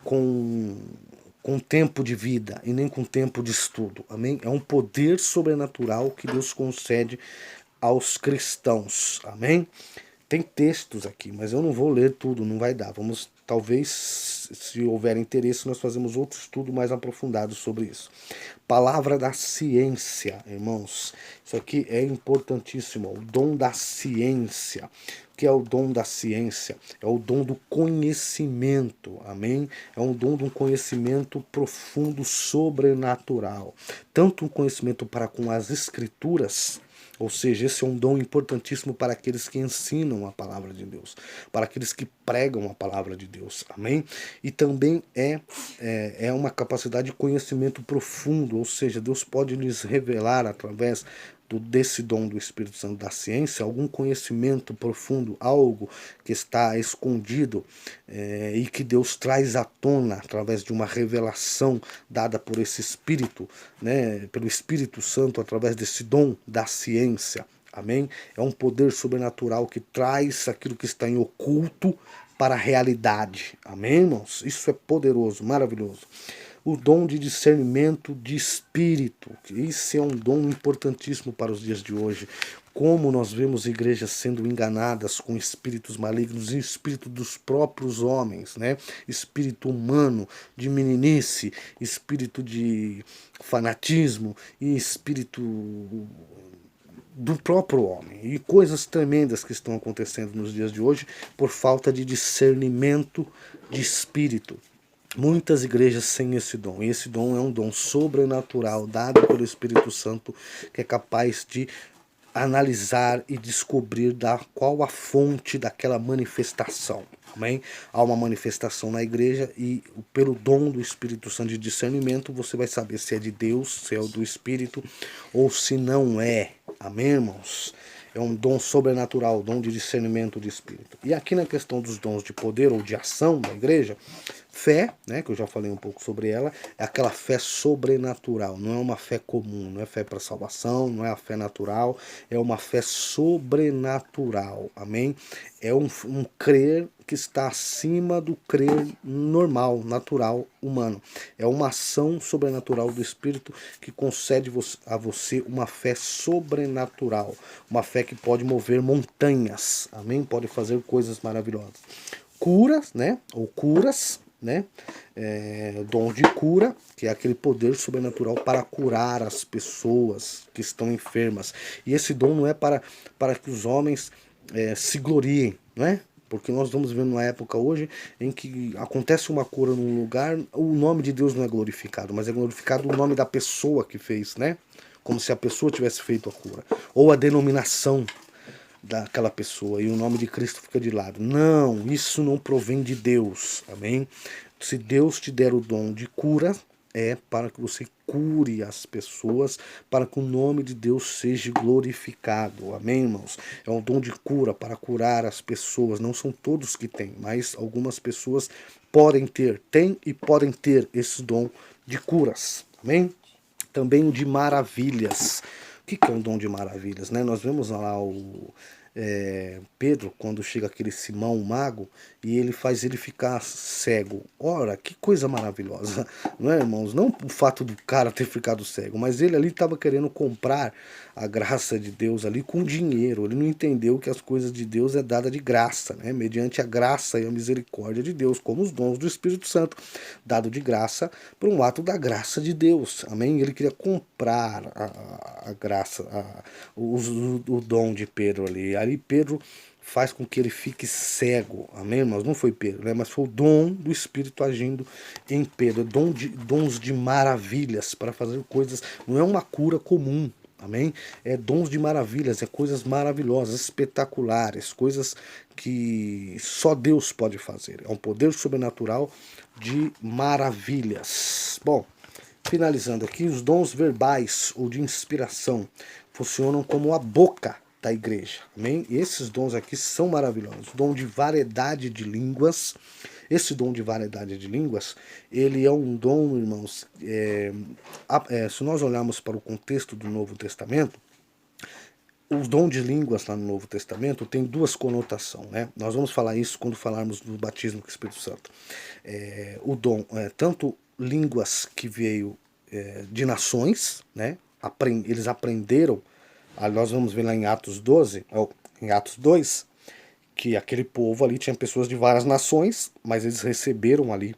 com tempo de vida e nem com tempo de estudo. Amém? É um poder sobrenatural que Deus concede aos cristãos. Amém? Tem textos aqui, mas eu não vou ler tudo, não vai dar. Vamos, talvez, se houver interesse, nós fazemos outro estudo mais aprofundado sobre isso. Palavra da ciência, irmãos. Isso aqui é importantíssimo. O dom da ciência. O que é o dom da ciência? É o dom do conhecimento, amém? É um dom de um conhecimento profundo, sobrenatural. Tanto um conhecimento para com as escrituras, ou seja, esse é um dom importantíssimo para aqueles que ensinam a palavra de Deus, para aqueles que pregam a palavra de Deus, amém? E também é uma capacidade de conhecimento profundo, ou seja, Deus pode lhes revelar através desse dom do Espírito Santo da ciência, algum conhecimento profundo, algo que está escondido e que Deus traz à tona através de uma revelação dada por esse Espírito, né, pelo Espírito Santo, através desse dom da ciência. Amém? É um poder sobrenatural que traz aquilo que está em oculto para a realidade. Amém, irmãos? Isso é poderoso, maravilhoso. O dom de discernimento de espírito. Isso é um dom importantíssimo para os dias de hoje. Como nós vemos igrejas sendo enganadas com espíritos malignos e espírito dos próprios homens, né? Espírito humano de meninice, espírito de fanatismo e espírito do próprio homem. E coisas tremendas que estão acontecendo nos dias de hoje por falta de discernimento de espírito. Muitas igrejas sem esse dom. E esse dom é um dom sobrenatural dado pelo Espírito Santo, que é capaz de analisar e descobrir qual a fonte daquela manifestação. Amém? Há uma manifestação na igreja e pelo dom do Espírito Santo de discernimento você vai saber se é de Deus, se é do Espírito ou se não é. Amém, irmãos? É um dom sobrenatural, dom de discernimento de espírito. E aqui na questão dos dons de poder ou de ação da igreja, fé, né, que eu já falei um pouco sobre ela, é aquela fé sobrenatural, não é uma fé comum, não é fé para salvação, não é a fé natural, é uma fé sobrenatural, amém? É um crer que está acima do crer normal, natural, humano. É uma ação sobrenatural do Espírito que concede a você uma fé sobrenatural, uma fé que pode mover montanhas, amém? Pode fazer coisas maravilhosas. Curas, né? Ou curas, né? Dom de cura, que é aquele poder sobrenatural para curar as pessoas que estão enfermas. E esse dom não é para que os homens se gloriem, né? Porque nós estamos vivendo uma época hoje em que acontece uma cura num lugar, o nome de Deus não é glorificado, mas é glorificado o nome da pessoa que fez, né? Como se a pessoa tivesse feito a cura. Ou a denominação daquela pessoa e o nome de Cristo fica de lado. Não, isso não provém de Deus, amém? Se Deus te der o dom de cura, é para que você cure as pessoas, para que o nome de Deus seja glorificado, amém, irmãos? É um dom de cura para curar as pessoas, não são todos que têm, mas algumas pessoas podem ter, têm e podem ter esse dom de curas, amém? Também o de maravilhas. O que é um dom de maravilhas, né? Nós vemos lá Pedro, quando chega aquele Simão, o mago, e ele faz ele ficar cego. Ora, que coisa maravilhosa, não é, irmãos? Não o fato do cara ter ficado cego, mas ele ali estava querendo comprar a graça de Deus ali com dinheiro. Ele não entendeu que as coisas de Deus é dada de graça, né? Mediante a graça e a misericórdia de Deus, como os dons do Espírito Santo, dado de graça por um ato da graça de Deus. Amém? Ele queria comprar a graça, o dom de Pedro ali. Ali Pedro faz com que ele fique cego, amém, irmãos? Não foi Pedro, né? Mas foi o dom do Espírito agindo em Pedro, dons de maravilhas para fazer coisas, não é uma cura comum, amém? É dons de maravilhas, é coisas maravilhosas, espetaculares, coisas que só Deus pode fazer, é um poder sobrenatural de maravilhas. Bom, finalizando aqui, os dons verbais ou de inspiração funcionam como a boca da igreja, amém? E esses dons aqui são maravilhosos. O dom de variedade de línguas. Esse dom de variedade de línguas, ele é um dom, irmãos, se nós olharmos para o contexto do Novo Testamento, o dom de línguas lá no Novo Testamento tem duas conotações, né? Nós vamos falar isso quando falarmos do batismo com o Espírito Santo. O dom, tanto línguas que veio de nações, né? Eles aprenderam, nós vamos ver lá em Atos 12, ou em Atos 2, que aquele povo ali tinha pessoas de várias nações, mas eles receberam ali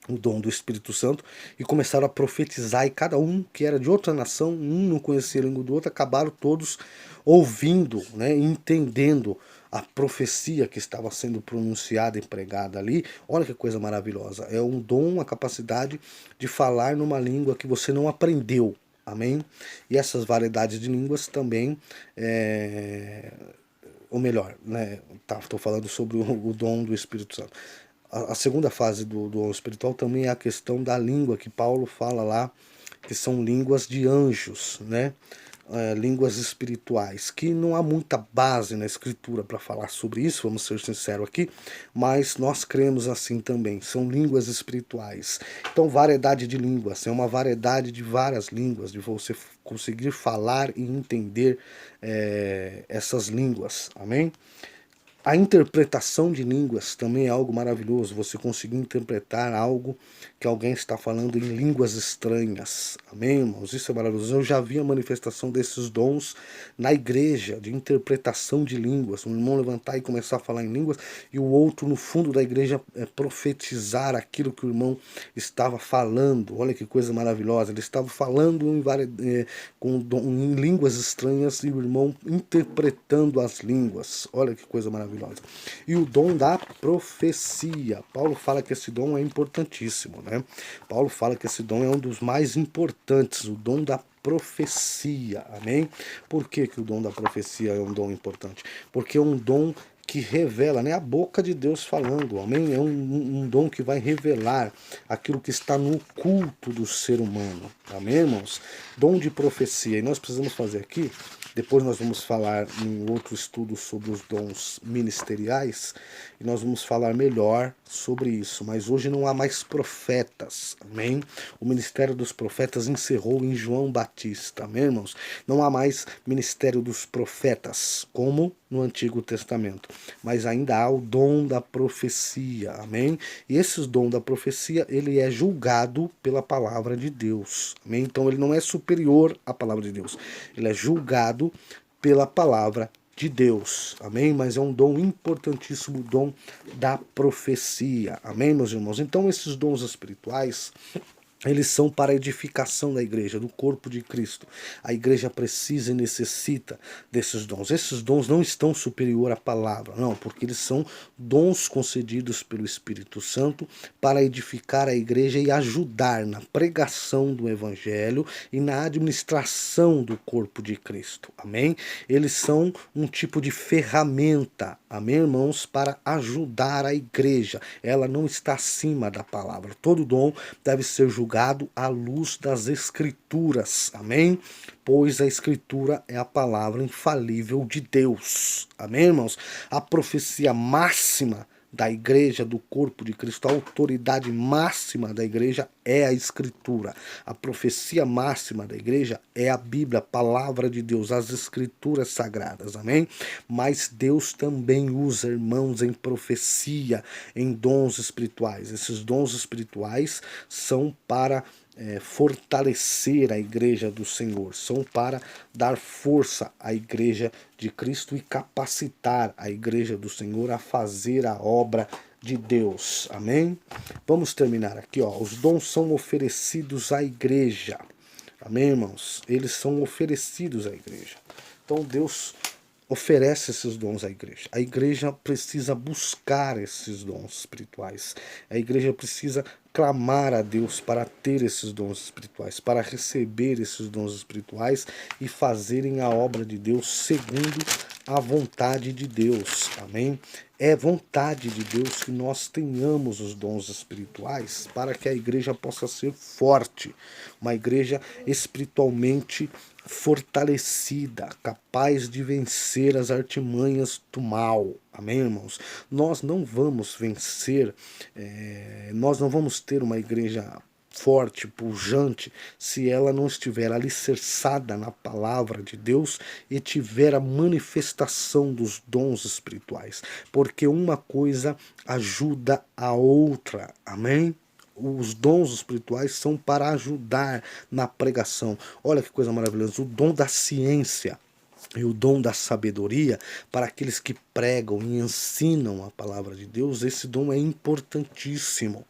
o dom do Espírito Santo e começaram a profetizar, e cada um que era de outra nação, um não conhecia a língua do outro, acabaram todos ouvindo, né, entendendo a profecia que estava sendo pronunciada e pregada ali. Olha que coisa maravilhosa, é um dom, a capacidade de falar numa língua que você não aprendeu, amém? E essas variedades de línguas também, ou melhor, né, estou falando sobre o dom do Espírito Santo. A segunda fase do dom espiritual também é a questão da língua, que Paulo fala lá, que são línguas de anjos, né? Línguas espirituais, que não há muita base na escritura para falar sobre isso, vamos ser sinceros aqui, mas nós cremos assim também, são línguas espirituais. Então, variedade de línguas, é uma variedade de várias línguas, de você conseguir falar e entender essas línguas, amém? A interpretação de línguas também é algo maravilhoso, você conseguir interpretar algo que alguém está falando em línguas estranhas. Amém, irmãos? Isso é maravilhoso. Eu já vi a manifestação desses dons na igreja, de interpretação de línguas. Um irmão levantar e começar a falar em línguas e o outro no fundo da igreja profetizar aquilo que o irmão estava falando. Olha que coisa maravilhosa. Ele estava falando em línguas estranhas e o irmão interpretando as línguas. Olha que coisa maravilhosa. E o dom da profecia. Paulo fala que esse dom é importantíssimo, né? Paulo fala que esse dom é um dos mais importantes, o dom da profecia, amém? Por que que o dom da profecia é um dom importante? Porque é um dom que revela, né, a boca de Deus falando, amém? É um dom que vai revelar aquilo que está no culto do ser humano, amém, irmãos? Dom de profecia, e nós precisamos fazer aqui, depois nós vamos falar em outro estudo sobre os dons ministeriais, e nós vamos falar melhor sobre isso, mas hoje não há mais profetas, amém? O ministério dos profetas encerrou em João Batista, amém, irmãos? Não há mais ministério dos profetas, como no Antigo Testamento, mas ainda há o dom da profecia, amém? E esse dom da profecia, ele é julgado pela palavra de Deus, amém? Então ele não é superior à palavra de Deus, ele é julgado pela palavra de Deus, amém? Mas é um dom importantíssimo, o dom da profecia, amém, meus irmãos? Então esses dons espirituais, eles são para a edificação da igreja, do corpo de Cristo. A igreja precisa e necessita desses dons. Esses dons não estão superior à palavra, não, porque eles são dons concedidos pelo Espírito Santo para edificar a igreja e ajudar na pregação do evangelho e na administração do corpo de Cristo. Amém? Eles são um tipo de ferramenta, amém, irmãos, para ajudar a igreja. Ela não está acima da palavra. Todo dom deve ser julgado à luz das Escrituras, amém? Pois a Escritura é a palavra infalível de Deus, amém, irmãos? A profecia máxima da igreja, do corpo de Cristo, a autoridade máxima da igreja é a Escritura. A profecia máxima da igreja é a Bíblia, a palavra de Deus, as Escrituras sagradas, amém? Mas Deus também usa irmãos em profecia, em dons espirituais. Esses dons espirituais são para fortalecer a igreja do Senhor, são para dar força à igreja de Cristo e capacitar a igreja do Senhor a fazer a obra de Deus, amém? Vamos terminar aqui, ó. Os dons são oferecidos à igreja, amém, irmãos? Eles são oferecidos à igreja. Então Deus oferece esses dons à igreja. A igreja precisa buscar esses dons espirituais. A igreja precisa clamar a Deus para ter esses dons espirituais, para receber esses dons espirituais e fazerem a obra de Deus segundo a vontade de Deus. Amém? É vontade de Deus que nós tenhamos os dons espirituais para que a igreja possa ser forte, uma igreja espiritualmente fortalecida, capaz de vencer as artimanhas do mal. Amém, irmãos? Nós não vamos vencer, nós não vamos ter uma igreja forte, pujante, se ela não estiver alicerçada na palavra de Deus e tiver a manifestação dos dons espirituais, porque uma coisa ajuda a outra, amém? Os dons espirituais são para ajudar na pregação. Olha que coisa maravilhosa, o dom da ciência e o dom da sabedoria para aqueles que pregam e ensinam a palavra de Deus, esse dom é importantíssimo.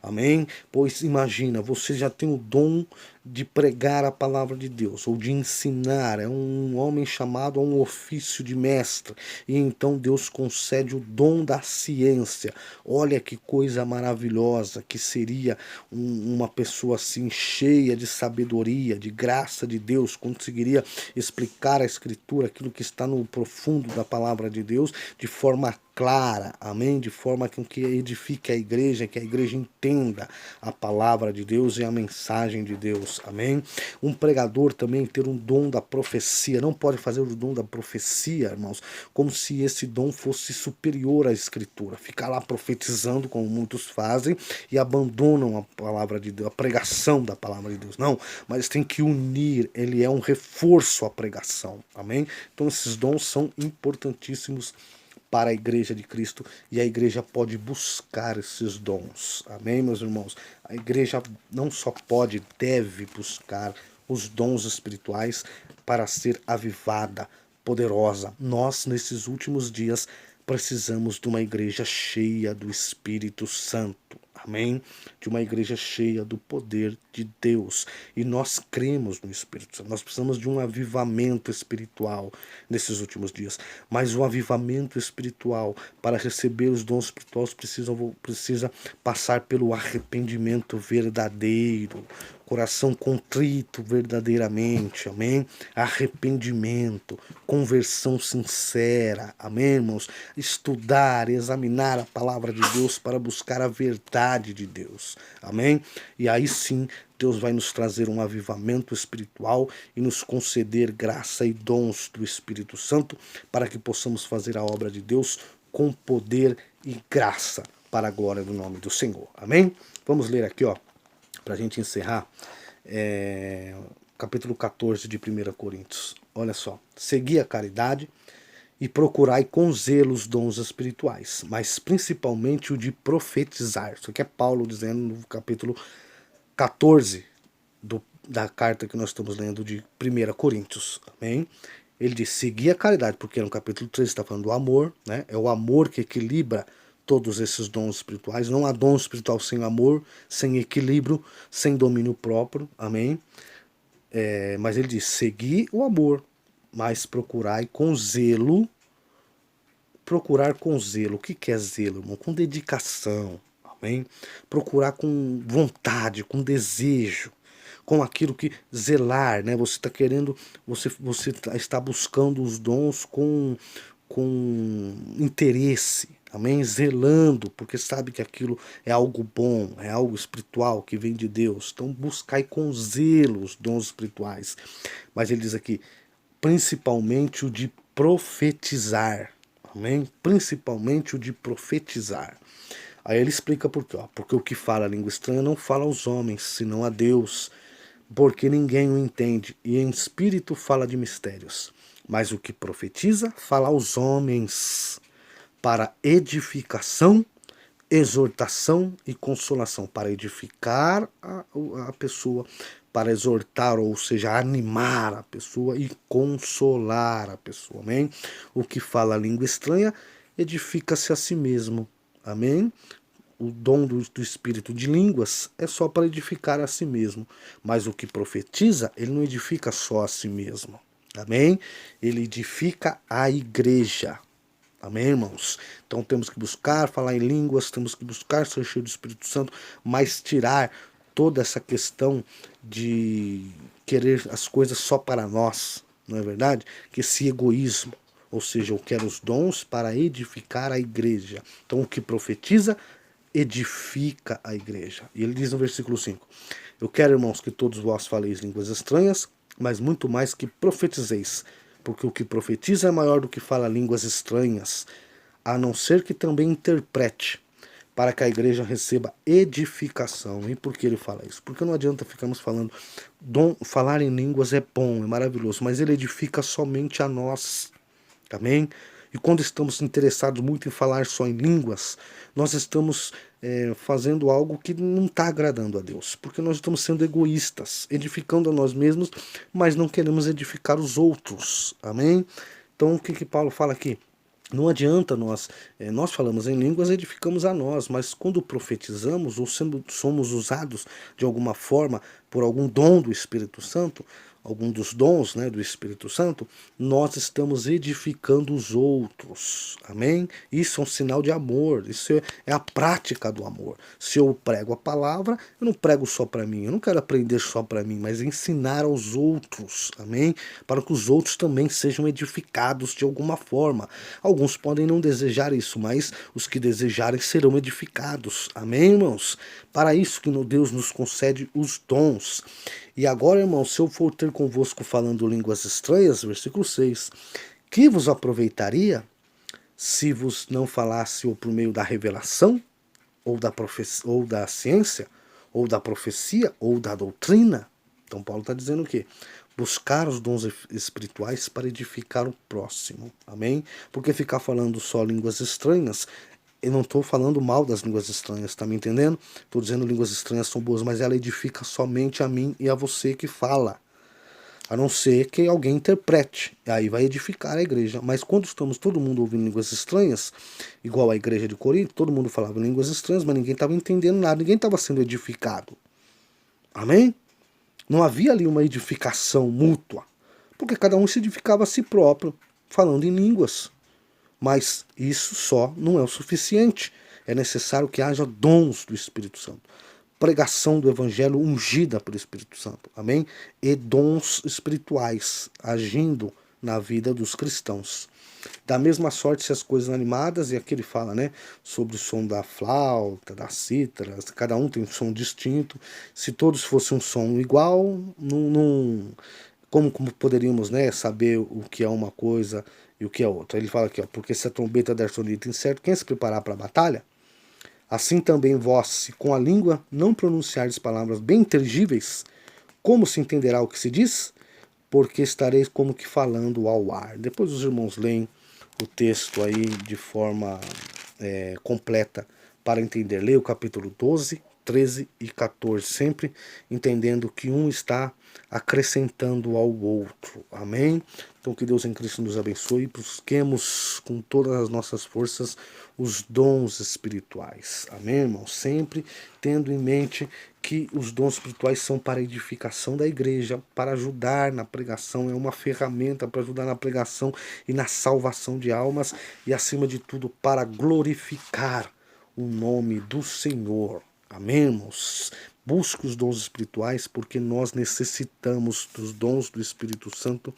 Amém? Pois imagina, você já tem o dom de pregar a palavra de Deus, ou de ensinar, é um homem chamado a um ofício de mestre, e então Deus concede o dom da ciência. Olha que coisa maravilhosa que seria uma pessoa assim, cheia de sabedoria, de graça de Deus, conseguiria explicar a Escritura, aquilo que está no profundo da palavra de Deus, de forma clara, amém? De forma que edifique a igreja, que a igreja entenda a palavra de Deus e a mensagem de Deus, amém? Um pregador também ter um dom da profecia, não pode fazer o dom da profecia, irmãos, como se esse dom fosse superior à Escritura, ficar lá profetizando, como muitos fazem, e abandonam a palavra de Deus, a pregação da palavra de Deus, não, mas tem que unir, ele é um reforço à pregação, amém? Então esses dons são importantíssimos para a igreja de Cristo, e a igreja pode buscar esses dons. Amém, meus irmãos? A igreja não só pode, deve buscar os dons espirituais para ser avivada, poderosa. Nós, nesses últimos dias, precisamos de uma igreja cheia do Espírito Santo. Amém? De uma igreja cheia do poder de Deus. E nós cremos no Espírito Santo. Nós precisamos de um avivamento espiritual nesses últimos dias. Mas o avivamento espiritual, para receber os dons espirituais, precisa passar pelo arrependimento verdadeiro. Coração contrito verdadeiramente, amém? Arrependimento, conversão sincera, amém, irmãos? Estudar, examinar a palavra de Deus para buscar a verdade de Deus, amém? E aí sim, Deus vai nos trazer um avivamento espiritual e nos conceder graça e dons do Espírito Santo para que possamos fazer a obra de Deus com poder e graça para a glória do nome do Senhor, amém? Vamos ler aqui, ó, para a gente encerrar, capítulo 14 de 1 Coríntios. Olha só. Segui a caridade e procurai com zelo os dons espirituais, mas principalmente o de profetizar. Isso aqui é Paulo dizendo no capítulo 14 da carta que nós estamos lendo de 1 Coríntios. Amém? Ele diz, segui a caridade, porque no capítulo 13 está falando do amor, né? É o amor que equilibra todos esses dons espirituais. Não há dom espiritual sem amor, sem equilíbrio, sem domínio próprio. Amém? Mas ele diz, segui o amor, mas procurai com zelo. Procurar com zelo. O que é zelo, irmão? Com dedicação. Amém? Procurar com vontade, com desejo, com aquilo que zelar, né? Você está querendo, você está buscando os dons com interesse, amém? Zelando, porque sabe que aquilo é algo bom, é algo espiritual que vem de Deus. Então buscai com zelo os dons espirituais. Mas ele diz aqui, principalmente o de profetizar, Amém? Principalmente o de profetizar. Aí ele explica por quê. Ó, porque o que fala a língua estranha não fala aos homens, senão a Deus, porque ninguém o entende, e em espírito fala de mistérios. Mas o que profetiza fala aos homens, para edificação, exortação e consolação, para edificar a pessoa, para exortar, ou seja, animar a pessoa e consolar a pessoa, amém? O que fala a língua estranha edifica-se a si mesmo, amém? O dom do espírito de línguas é só para edificar a si mesmo, mas o que profetiza, ele não edifica só a si mesmo, amém? Ele edifica a igreja. Amém, irmãos? Então temos que buscar falar em línguas, temos que buscar ser cheio do Espírito Santo, mas tirar toda essa questão de querer as coisas só para nós, não é verdade? Que esse egoísmo, ou seja, eu quero os dons para edificar a igreja. Então o que profetiza, edifica a igreja. E ele diz no versículo 5, eu quero, irmãos, que todos vós faleis línguas estranhas, mas muito mais que profetizeis, porque o que profetiza é maior do que fala línguas estranhas, a não ser que também interprete, para que a igreja receba edificação. E por que ele fala isso? Porque não adianta ficarmos falando, falar em línguas é bom, é maravilhoso, mas ele edifica somente a nós. Amém? E quando estamos interessados muito em falar só em línguas, nós estamos fazendo algo que não está agradando a Deus, porque nós estamos sendo egoístas, edificando a nós mesmos, mas não queremos edificar os outros. Amém? Então o que Paulo fala aqui? Não adianta nós falamos em línguas, edificamos a nós, mas quando profetizamos ou somos usados de alguma forma por algum dom do Espírito Santo, algum dos dons, né, do Espírito Santo, nós estamos edificando os outros, amém? Isso é um sinal de amor, isso é a prática do amor. Se eu prego a palavra, eu não prego só para mim, eu não quero aprender só para mim, mas ensinar aos outros, amém? Para que os outros também sejam edificados de alguma forma. Alguns podem não desejar isso, mas os que desejarem serão edificados, amém, irmãos? Para isso que Deus nos concede os dons. E agora, irmãos, se eu for ter convosco falando línguas estranhas, versículo 6, que vos aproveitaria se vos não falasse ou por meio da revelação, ou da ciência, ou da profecia, ou da doutrina? Então Paulo está dizendo o quê? Buscar os dons espirituais para edificar o próximo, amém? Porque ficar falando só línguas estranhas, eu não estou falando mal das línguas estranhas, tá me entendendo? Estou dizendo que línguas estranhas são boas, mas ela edifica somente a mim e a você que fala. A não ser que alguém interprete, aí vai edificar a igreja. Mas quando estamos todo mundo ouvindo línguas estranhas, igual a igreja de Corinto, todo mundo falava línguas estranhas, mas ninguém estava entendendo nada, ninguém estava sendo edificado. Amém? Não havia ali uma edificação mútua, porque cada um se edificava a si próprio, falando em línguas. Mas isso só não é o suficiente. É necessário que haja dons do Espírito Santo. Pregação do Evangelho ungida pelo Espírito Santo. Amém? E dons espirituais agindo na vida dos cristãos. Da mesma sorte, se as coisas animadas, e aqui ele fala, né, sobre o som da flauta, da cítara, cada um tem um som distinto. Se todos fossem um som igual, como poderíamos, né, saber o que é uma coisa e o que é outra? Ele fala aqui, ó, porque se a trombeta der sonido incerto, quem se preparar para a batalha? Assim também vós, se com a língua não pronunciardes palavras bem inteligíveis, como se entenderá o que se diz? Porque estareis como que falando ao ar. Depois os irmãos leem o texto aí de forma completa para entender. Leia o capítulo 12, 13 e 14, sempre entendendo que um está acrescentando ao outro. Amém? Então que Deus em Cristo nos abençoe e busquemos com todas as nossas forças os dons espirituais. Amém, irmão? Sempre tendo em mente que os dons espirituais são para a edificação da igreja, para ajudar na pregação, é uma ferramenta para ajudar na pregação e na salvação de almas e, acima de tudo, para glorificar o nome do Senhor. Amém, irmãos? Busque os dons espirituais porque nós necessitamos dos dons do Espírito Santo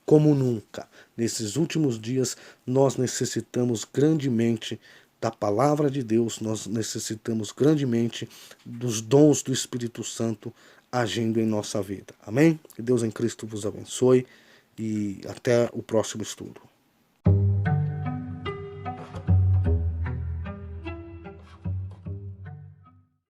como nunca. Nesses últimos dias, nós necessitamos grandemente da palavra de Deus, nós necessitamos grandemente dos dons do Espírito Santo agindo em nossa vida. Amém? Que Deus em Cristo vos abençoe e até o próximo estudo.